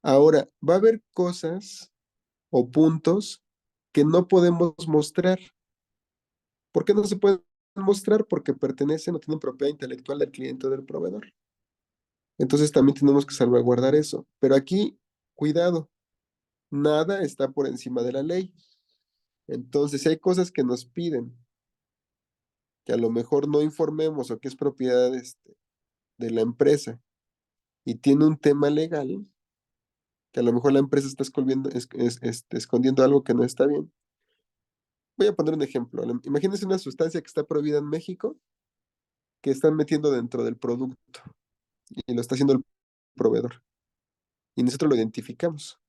Ahora, va a haber cosas o puntos que no podemos mostrar. ¿Por qué no se pueden mostrar? Porque pertenecen o tienen propiedad intelectual del cliente o del proveedor. Entonces también tenemos que salvaguardar eso. Pero aquí, cuidado, nada está por encima de la ley. Entonces, si hay cosas que nos piden que a lo mejor no informemos o que es propiedad de la empresa y tiene un tema legal, que a lo mejor la empresa está escondiendo algo que no está bien. Voy a poner un ejemplo. Imagínense una sustancia que está prohibida en México, que están metiendo dentro del producto y lo está haciendo el proveedor. Y nosotros lo identificamos.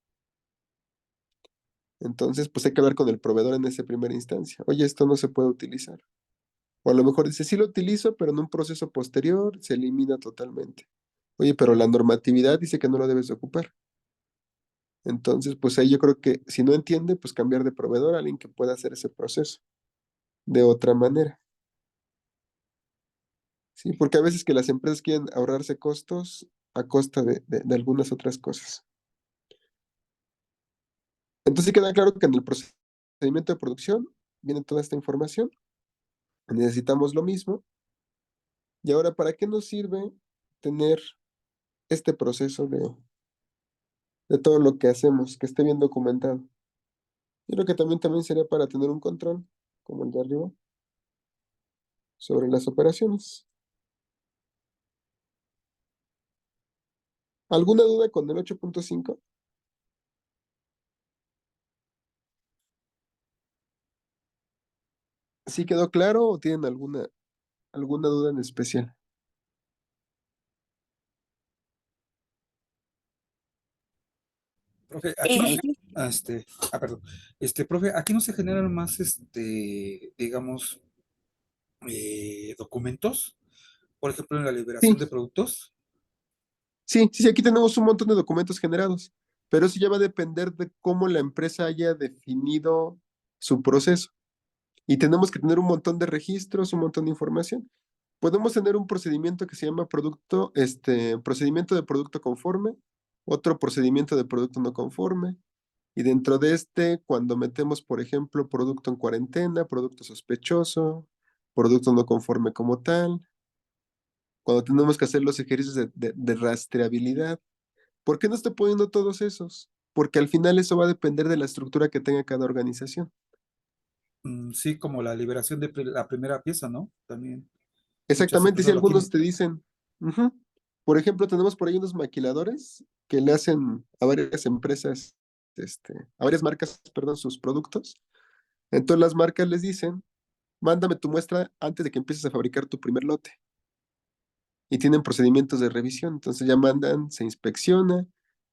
Entonces, pues hay que hablar con el proveedor en esa primera instancia. Oye, esto no se puede utilizar. O a lo mejor dice, sí lo utilizo, pero en un proceso posterior se elimina totalmente. Oye, pero la normatividad dice que no lo debes de ocupar. Entonces, pues ahí yo creo que si no entiende, pues cambiar de proveedor a alguien que pueda hacer ese proceso de otra manera. Sí, porque a veces que las empresas quieren ahorrarse costos a costa de algunas otras cosas. Entonces sí queda claro que en el procedimiento de producción viene toda esta información. Necesitamos lo mismo. Y ahora, ¿para qué nos sirve tener este proceso de todo lo que hacemos, que esté bien documentado? Yo creo que también sería para tener un control, como el de arriba, sobre las operaciones. ¿Alguna duda con el 8.5? ¿Sí quedó claro o tienen alguna duda en especial? Profe, aquí no Eh, perdón. Profe, aquí no se generan más, digamos, documentos, por ejemplo, en la liberación Sí, de productos. sí, aquí tenemos un montón de documentos generados, pero eso ya va a depender de cómo la empresa haya definido su proceso. Y tenemos que tener un montón de registros, un montón de información. Podemos tener un procedimiento que se llama procedimiento de producto conforme, otro procedimiento de producto no conforme, y dentro de cuando metemos, por ejemplo, producto en cuarentena, producto sospechoso, producto no conforme como tal, cuando tenemos que hacer los ejercicios de rastreabilidad. ¿Por qué no estoy poniendo todos esos? Porque al final eso va a depender de la estructura que tenga cada organización. Sí, como la liberación de la primera pieza, ¿no? También muchas Exactamente, si empresas lo algunos tienen. te dicen, ujú. Por ejemplo, tenemos por ahí unos maquiladores que le hacen a varias empresas, a varias marcas, perdón, sus productos. Entonces las marcas les dicen, mándame tu muestra antes de que empieces a fabricar tu primer lote. Y tienen procedimientos de revisión. Entonces ya mandan, se inspecciona.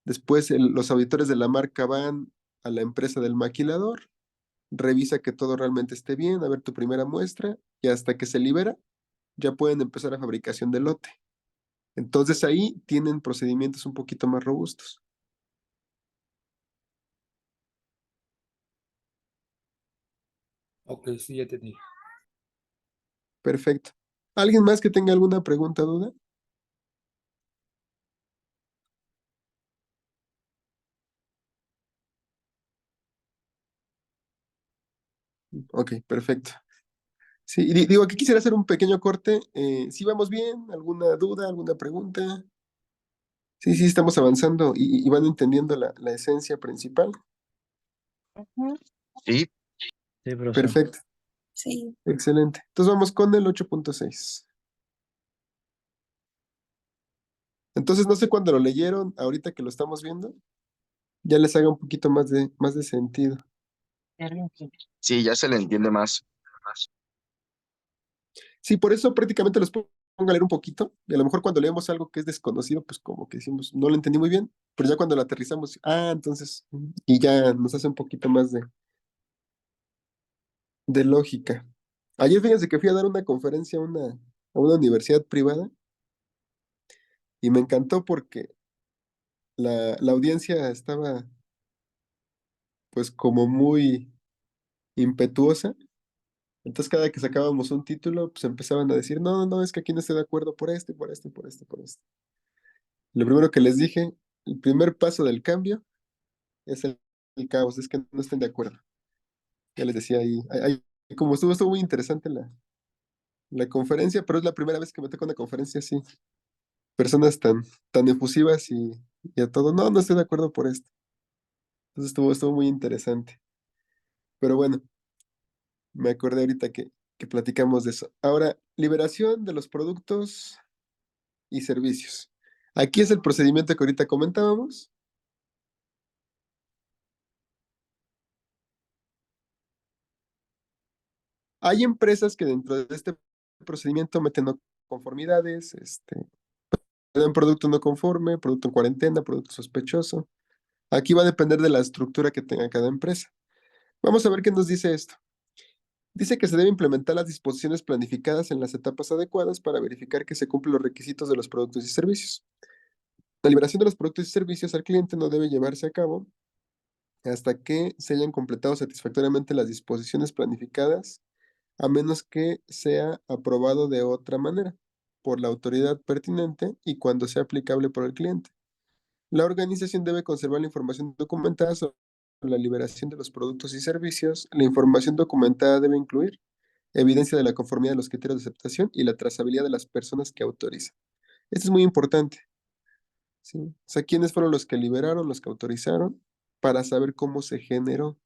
Después los auditores de la marca van a la empresa del maquilador, revisa que todo realmente esté bien, a ver tu primera muestra, y hasta que se libera, ya pueden empezar la fabricación del lote. Entonces ahí tienen procedimientos un poquito más robustos. Ok, sí, ya entendí. Perfecto. ¿Alguien más que tenga alguna pregunta o duda? Ok, perfecto. Sí, y digo, aquí quisiera hacer un pequeño corte. ¿Sí vamos bien? ¿Alguna duda, alguna pregunta? Sí, sí, estamos avanzando y van entendiendo la esencia principal. Sí, Sí, profesor. Perfecto, Sí. excelente. Entonces vamos con el 8.6. Entonces no sé cuándo lo leyeron, ahorita que lo estamos viendo, ya les haga un poquito más de sentido. sí, ya se le entiende más. Sí, por eso prácticamente los pongo a leer un poquito, y a lo mejor cuando leemos algo que es desconocido, pues como que decimos, no lo entendí muy bien, pero ya cuando lo aterrizamos, entonces, y ya nos hace un poquito más de lógica. Ayer fíjense que fui a dar una conferencia a una universidad privada, y me encantó porque la audiencia estaba pues como muy impetuosa. Entonces cada que sacábamos un título, pues empezaban a decir, no, no, no, es que aquí no estoy de acuerdo por esto, y por esto, y por esto, y por esto. Lo primero que les dije, el primer paso del cambio es el caos, es que no estén de acuerdo. Ya les decía ahí, como estuvo muy interesante la conferencia, pero es la primera vez que me toca una conferencia así. Personas tan efusivas y a todo, no, no estoy de acuerdo por esto. Entonces estuvo muy interesante. Pero bueno, me acordé ahorita que platicamos de eso. Ahora, liberación de los productos y servicios. Aquí es el procedimiento que ahorita comentábamos. Hay empresas que dentro de este procedimiento meten no conformidades, dan producto no conforme, producto en cuarentena, producto sospechoso. Aquí va a depender de la estructura que tenga cada empresa. Vamos a ver qué nos dice esto. Dice que se debe implementar las disposiciones planificadas en las etapas adecuadas para verificar que se cumplen los requisitos de los productos y servicios. La liberación de los productos y servicios al cliente no debe llevarse a cabo hasta que se hayan completado satisfactoriamente las disposiciones planificadas, a menos que sea aprobado de otra manera por la autoridad pertinente y cuando sea aplicable por el cliente. La organización debe conservar la información documentada sobre la liberación de los productos y servicios. La información documentada debe incluir evidencia de la conformidad de los criterios de aceptación y la trazabilidad de las personas que autorizan. Esto es muy importante, ¿sí? O sea, quiénes fueron los que liberaron, los que autorizaron, para saber cómo se generó.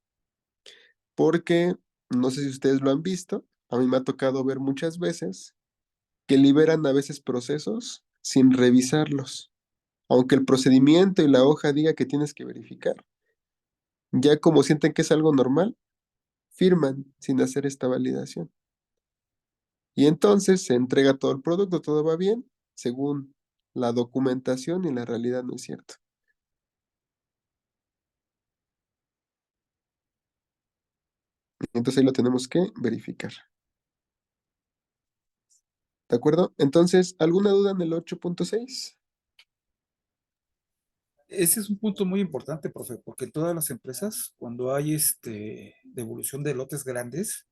Porque no sé si ustedes lo han visto, a mí me ha tocado ver muchas veces que liberan a veces procesos sin revisarlos. Aunque el procedimiento y la hoja diga que tienes que verificar, ya como sienten que es algo normal, firman sin hacer esta validación. Y entonces se entrega todo el producto, todo va bien, según la documentación y la realidad no es cierto. Entonces ahí lo tenemos que verificar. ¿De acuerdo? Entonces, ¿alguna duda en el 8.6? Ese es un punto muy importante, profe, porque todas las empresas, cuando hay devolución de lotes grandes,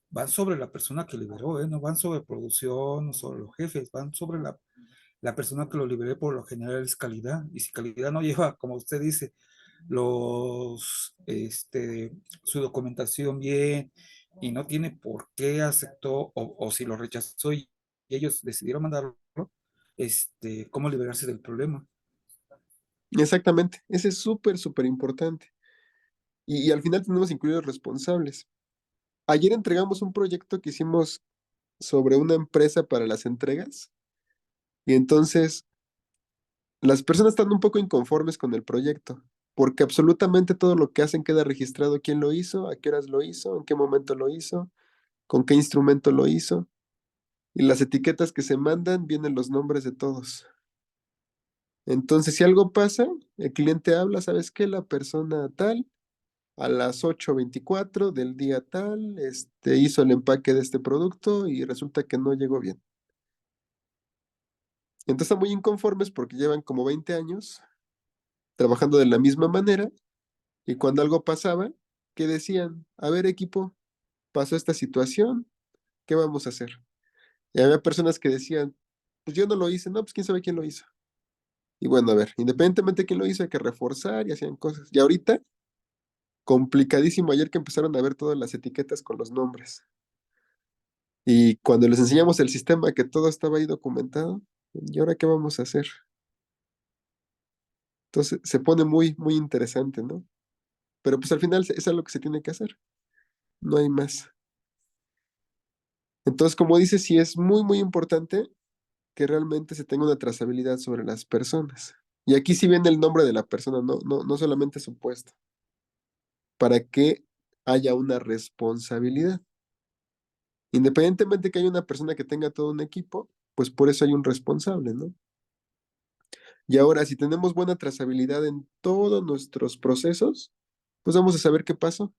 van sobre la persona que liberó, ¿eh? No van sobre producción, no sobre los jefes, van sobre la persona que lo liberé. Por lo general es calidad, y si calidad no lleva, como usted dice, su documentación bien, y no tiene por qué aceptó, o si lo rechazó y ellos decidieron mandarlo, cómo liberarse del problema. Exactamente, ese es súper, súper importante. Y al final tenemos incluidos responsables. Ayer entregamos un proyecto que hicimos sobre una empresa para las entregas y entonces las personas están un poco inconformes con el proyecto, porque absolutamente todo lo que hacen queda registrado quién lo hizo, a qué horas lo hizo, en qué momento lo hizo, con qué instrumento lo hizo, y las etiquetas que se mandan vienen los nombres de todos. Entonces, si algo pasa, el cliente habla, ¿sabes qué? La persona tal, a las 8:24 del día tal, hizo el empaque de este producto y resulta que no llegó bien. Entonces están muy inconformes porque llevan como 20 años trabajando de la misma manera y cuando algo pasaba, ¿qué decían? A ver, equipo, pasó esta situación, ¿qué vamos a hacer? Y había personas que decían, pues yo no lo hice, no, pues quién sabe quién lo hizo. Y bueno, a ver, independientemente de quién lo hizo, hay que reforzar y hacían cosas. Y ahorita, complicadísimo ayer que empezaron a ver todas las etiquetas con los nombres. Y cuando les enseñamos el sistema que todo estaba ahí documentado, ¿y ahora qué vamos a hacer? Entonces se pone muy, muy interesante, ¿no? Pero pues al final es algo que se tiene que hacer, no hay más. Entonces, como dice, sí es muy, muy importante que realmente se tenga una trazabilidad sobre las personas. Y aquí sí viene el nombre de la persona, no solamente su puesto, para que haya una responsabilidad. Independientemente de que haya una persona que tenga todo un equipo, pues por eso hay un responsable, ¿no? Y ahora, si tenemos buena trazabilidad en todos nuestros procesos, pues vamos a saber qué pasó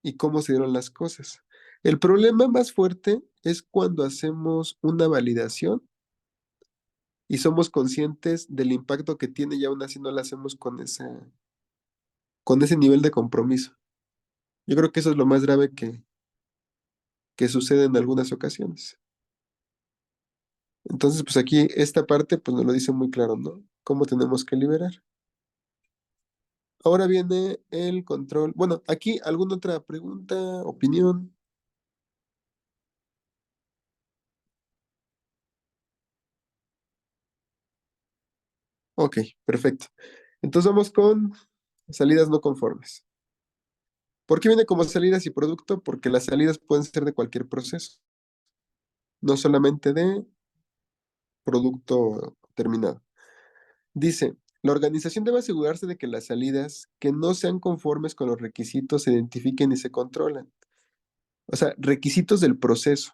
y cómo se dieron las cosas. El problema más fuerte es cuando hacemos una validación y somos conscientes del impacto que tiene y aún así no la hacemos con ese nivel de compromiso. Yo creo que eso es lo más grave que sucede en algunas ocasiones. Entonces, pues aquí esta parte pues nos lo dice muy claro, ¿no? Cómo tenemos que liberar. Ahora viene el control. Bueno, aquí alguna otra pregunta, opinión. Ok, perfecto. Entonces vamos con salidas no conformes. ¿Por qué viene como salidas y producto? Porque las salidas pueden ser de cualquier proceso, no solamente de producto terminado. Dice, la organización debe asegurarse de que las salidas que no sean conformes con los requisitos se identifiquen y se controlan. O sea, requisitos del proceso.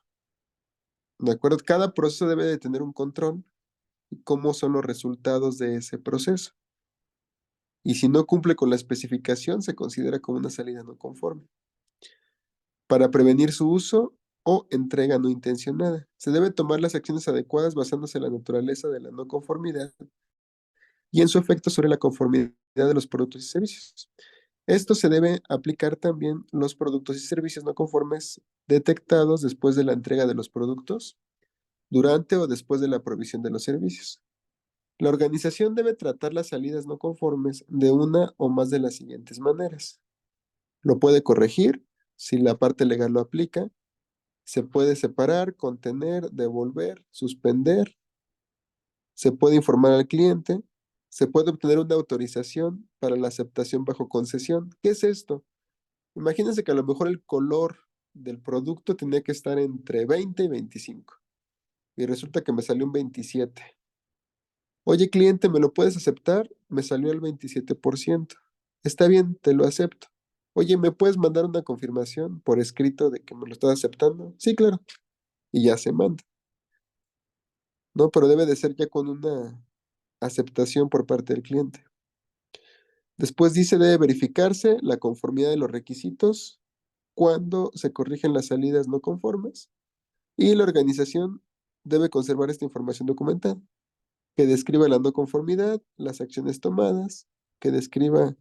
¿De acuerdo? Cada proceso debe de tener un control y cómo son los resultados de ese proceso. Y si no cumple con la especificación, se considera como una salida no conforme. Para prevenir su uso o entrega no intencionada, se deben tomar las acciones adecuadas basándose en la naturaleza de la no conformidad y en su efecto sobre la conformidad de los productos y servicios. Esto se debe aplicar también los productos y servicios no conformes detectados después de la entrega de los productos, durante o después de la provisión de los servicios. La organización debe tratar las salidas no conformes de una o más de las siguientes maneras. Lo puede corregir si la parte legal lo aplica, se puede separar, contener, devolver, suspender, se puede informar al cliente, se puede obtener una autorización para la aceptación bajo concesión. ¿Qué es esto? Imagínense que a lo mejor el color del producto tenía que estar entre 20 y 25 y resulta que me salió un 27. Oye, cliente, ¿me lo puedes aceptar? Me salió el 27%. Está bien, te lo acepto. Oye, ¿me puedes mandar una confirmación por escrito de que me lo estás aceptando? Sí, claro. Y ya se manda. No, pero debe de ser ya con una aceptación por parte del cliente. Después dice, debe verificarse la conformidad de los requisitos cuando se corrigen las salidas no conformes y la organización debe conservar esta información documentada, que describa la no conformidad, las acciones tomadas, que describa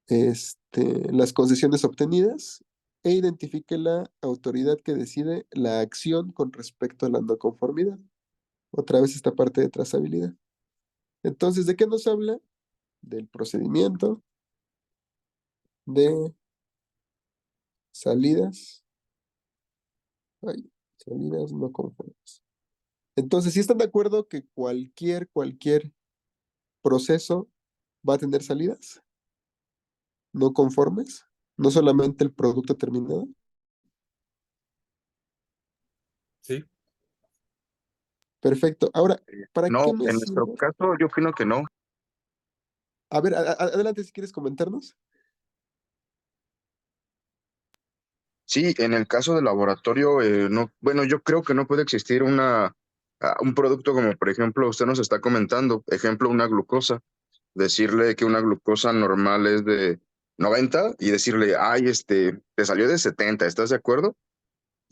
las concesiones obtenidas e identifique la autoridad que decide la acción con respecto a la no conformidad. Otra vez esta parte de trazabilidad. Entonces, ¿de qué nos habla? Del procedimiento de salidas, ay, salidas no conformes. Entonces, ¿sí están de acuerdo que cualquier proceso va a tener salidas no conformes? No solamente el producto terminado. Sí. Perfecto. Ahora, ¿para No, qué me en nuestro sirve? caso yo opino que no. A ver, adelante si quieres comentarnos. Sí, en el caso del laboratorio, no, bueno, yo creo que no puede existir un producto como, por ejemplo, usted nos está comentando, ejemplo, una glucosa, decirle que una glucosa normal es de 90 y decirle, ay, te salió de 70, ¿estás de acuerdo?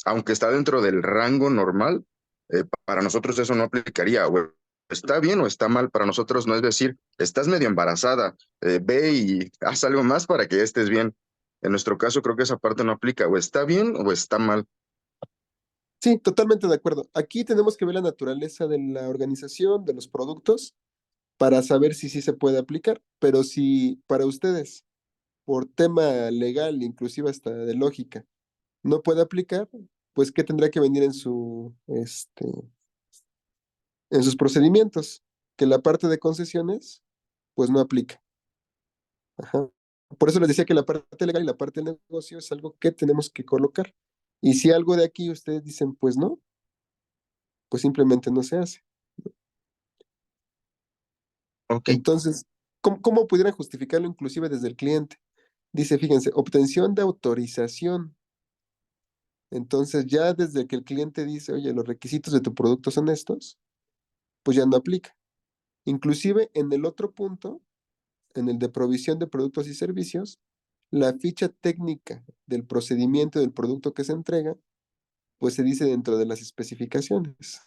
Aunque está dentro del rango normal, para nosotros eso no aplicaría, o está bien o está mal, para nosotros no es decir, estás medio embarazada, ve y haz algo más para que estés bien. En nuestro caso creo que esa parte no aplica, o está bien o está mal. Sí, totalmente de acuerdo. Aquí tenemos que ver la naturaleza de la organización, de los productos, para saber si sí se puede aplicar. Pero si para ustedes, por tema legal, inclusive hasta de lógica, no puede aplicar, pues ¿qué tendrá que venir en sus procedimientos? Que la parte de concesiones, pues no aplica. Ajá. Por eso les decía que la parte legal y la parte del negocio es algo que tenemos que colocar. Y si algo de aquí ustedes dicen, pues no, pues simplemente no se hace. Ok, Entonces, ¿cómo pudieran justificarlo inclusive desde el cliente? Dice, fíjense, obtención de autorización. Entonces, ya desde que el cliente dice, oye, los requisitos de tu producto son estos, pues ya no aplica. Inclusive en el otro punto, en el de provisión de productos y servicios, la ficha técnica del procedimiento del producto que se entrega, pues se dice dentro de las especificaciones.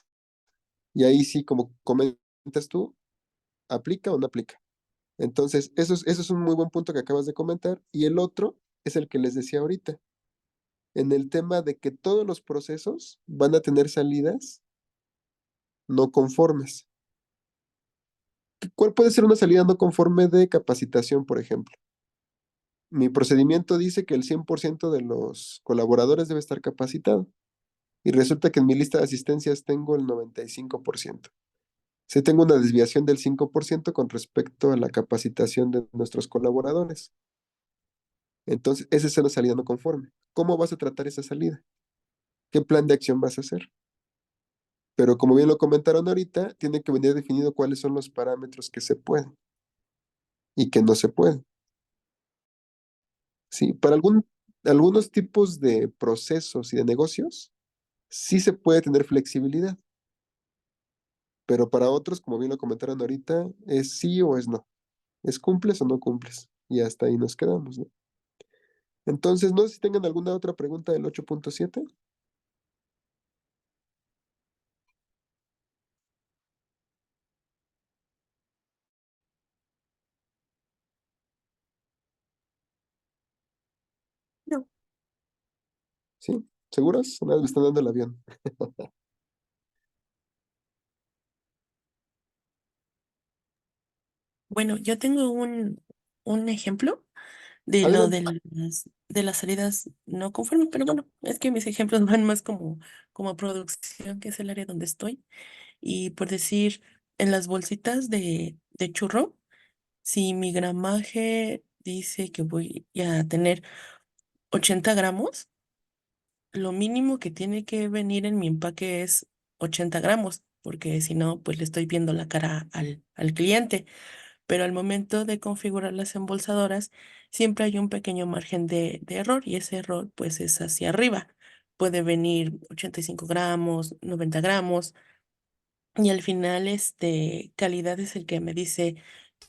Y ahí sí, como comentas tú, ¿aplica o no aplica? Entonces, eso es un muy buen punto que acabas de comentar. Y el otro es el que les decía ahorita, en el tema de que todos los procesos van a tener salidas no conformes. ¿Cuál puede ser una salida no conforme de capacitación, por ejemplo? Mi procedimiento dice que el 100% de los colaboradores debe estar capacitado y resulta que en mi lista de asistencias tengo el 95%. Si tengo una desviación del 5% con respecto a la capacitación de nuestros colaboradores. Entonces, esa es la salida no conforme. ¿Cómo vas a tratar esa salida? ¿Qué plan de acción vas a hacer? Pero como bien lo comentaron ahorita, tiene que venir definido cuáles son los parámetros que se pueden y que no se pueden. Sí, para algunos tipos de procesos y de negocios, sí se puede tener flexibilidad, pero para otros, como bien lo comentaron ahorita, es sí o es no. Es cumples o no cumples. Y hasta ahí nos quedamos, ¿no? Entonces, no sé si tengan alguna otra pregunta del 8.7. No. ¿Sí? ¿Seguros? Nada, me están dando el avión. Bueno, yo tengo un ejemplo de lo Adelante. de las salidas no conformes, pero bueno, es que mis ejemplos van más como a producción, que es el área donde estoy. Y por decir, en las bolsitas de churro, si mi gramaje dice que voy a tener 80 gramos, lo mínimo que tiene que venir en mi empaque es 80 gramos, porque si no, pues le estoy viendo la cara al cliente. Pero al momento de configurar las embolsadoras, siempre hay un pequeño margen de error y ese error pues es hacia arriba. Puede venir 85 gramos, 90 gramos y al final calidad es el que me dice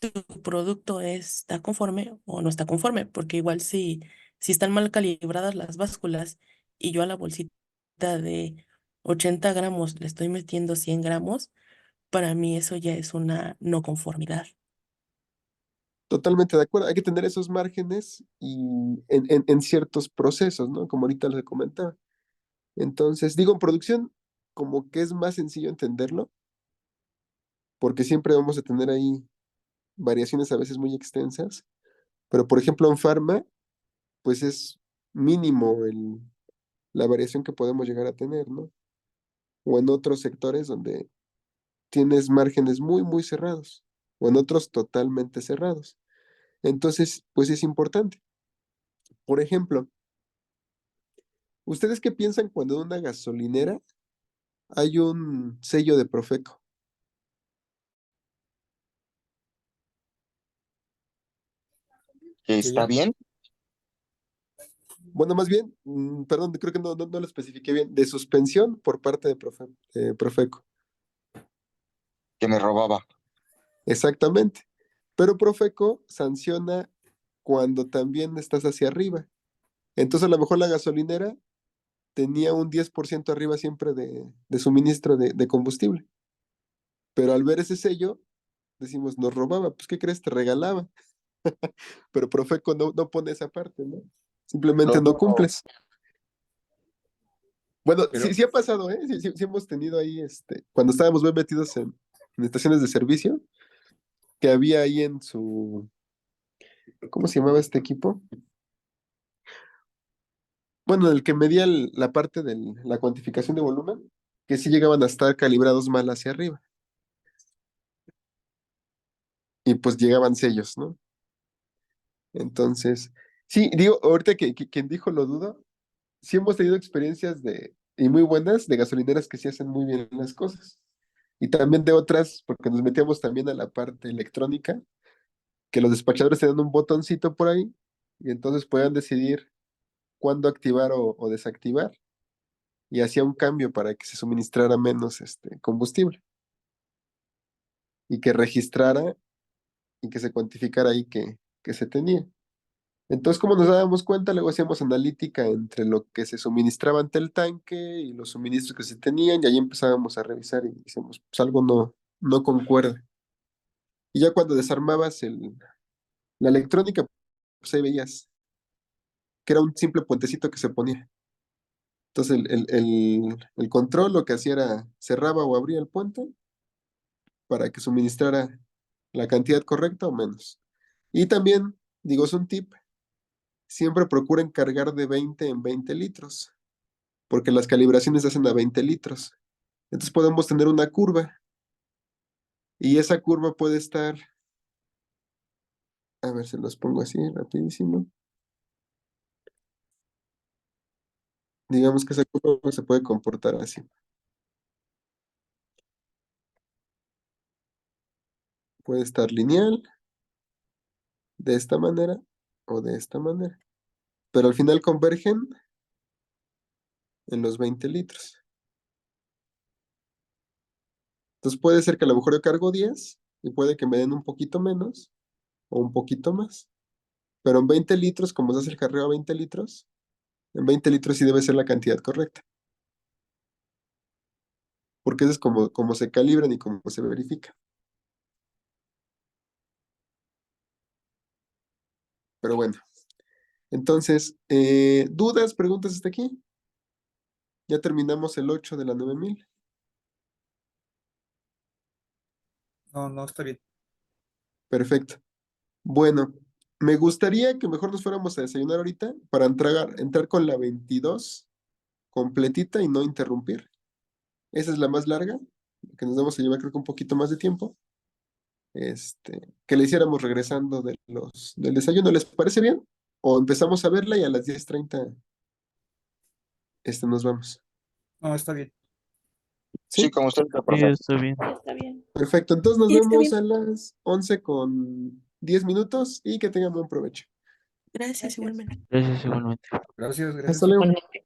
tu producto está conforme o no está conforme, porque igual si están mal calibradas las básculas y yo a la bolsita de 80 gramos le estoy metiendo 100 gramos, para mí eso ya es una no conformidad. Totalmente de acuerdo. Hay que tener esos márgenes y en ciertos procesos, ¿no? Como ahorita les comentaba. Entonces, digo, en producción, como que es más sencillo entenderlo, porque siempre vamos a tener ahí variaciones a veces muy extensas, pero por ejemplo en farma, pues es mínimo la variación que podemos llegar a tener, ¿no? o en otros sectores donde tienes márgenes muy, muy cerrados, o en otros totalmente cerrados. Entonces, pues es importante. Por ejemplo, ¿ustedes qué piensan cuando en una gasolinera hay un sello de Profeco? Que ¿Está ya, bien? Bueno, más bien, perdón, creo que no lo especifiqué bien, de suspensión por parte de Profeco. Que me robaba. Exactamente. Pero Profeco sanciona cuando también estás hacia arriba. Entonces, a lo mejor la gasolinera tenía un 10% arriba siempre de suministro de combustible. Pero al ver ese sello, decimos, nos robaba. Pues, ¿qué crees? Te regalaba. Pero Profeco no pone esa parte, ¿no? Simplemente no Luego, cumples. Bueno, pero sí ha pasado, ¿eh? Sí hemos tenido ahí, cuando estábamos bien metidos en estaciones de servicio, que había ahí en su, ¿cómo se llamaba este equipo? Bueno, el que medía la parte de la cuantificación de volumen, que sí llegaban a estar calibrados mal hacia arriba. Y pues llegaban sellos, ¿no? Entonces, sí, digo, ahorita que quien dijo lo dudo, sí hemos tenido experiencias y muy buenas de gasolineras que sí hacen muy bien las cosas. Y también de otras, porque nos metíamos también a la parte electrónica, que los despachadores tenían un botoncito por ahí y entonces podían decidir cuándo activar o desactivar y hacía un cambio para que se suministrara menos combustible y que registrara y que se cuantificara ahí que se tenía. Entonces, como nos dábamos cuenta, luego hacíamos analítica entre lo que se suministraba ante el tanque y los suministros que se tenían, y ahí empezábamos a revisar y decíamos, pues algo no concuerda. Y ya cuando desarmabas la electrónica, pues ahí veías que era un simple puentecito que se ponía. Entonces, el control lo que hacía era cerraba o abría el puente para que suministrara la cantidad correcta o menos. Y también, digo, es un tip, siempre procuren cargar de 20 en 20 litros, porque las calibraciones se hacen a 20 litros. Entonces podemos tener una curva y esa curva puede estar, a ver, se los pongo así rapidísimo. Digamos que esa curva se puede comportar así. Puede estar lineal, de esta manera o de esta manera. Pero al final convergen en los 20 litros. Entonces puede ser que a lo mejor yo cargo 10 y puede que me den un poquito menos o un poquito más. Pero en 20 litros, como se hace el carreo a 20 litros, en 20 litros sí debe ser la cantidad correcta. Porque eso es como se calibran y como se verifica. Pero bueno, entonces, ¿dudas, preguntas hasta aquí? Ya terminamos el 8 de la 9000. no está bien. Perfecto. Bueno, me gustaría que mejor nos fuéramos a desayunar ahorita para entrar con la 22 completita y no interrumpir. Esa es la más larga, que nos vamos a llevar creo que un poquito más de tiempo. Que le hiciéramos regresando del desayuno. ¿Les parece bien? O empezamos a verla y a las 10:30 nos vamos. No, está bien. sí, ¿Sí? como usted está Sí, perfecto. está bien. Sí, está bien. Perfecto. Entonces nos Sí, está vemos bien. a las 11:10 y que tengan buen provecho. Gracias, igualmente. Gracias igualmente. Gracias, Hasta gracias. luego. Igualmente.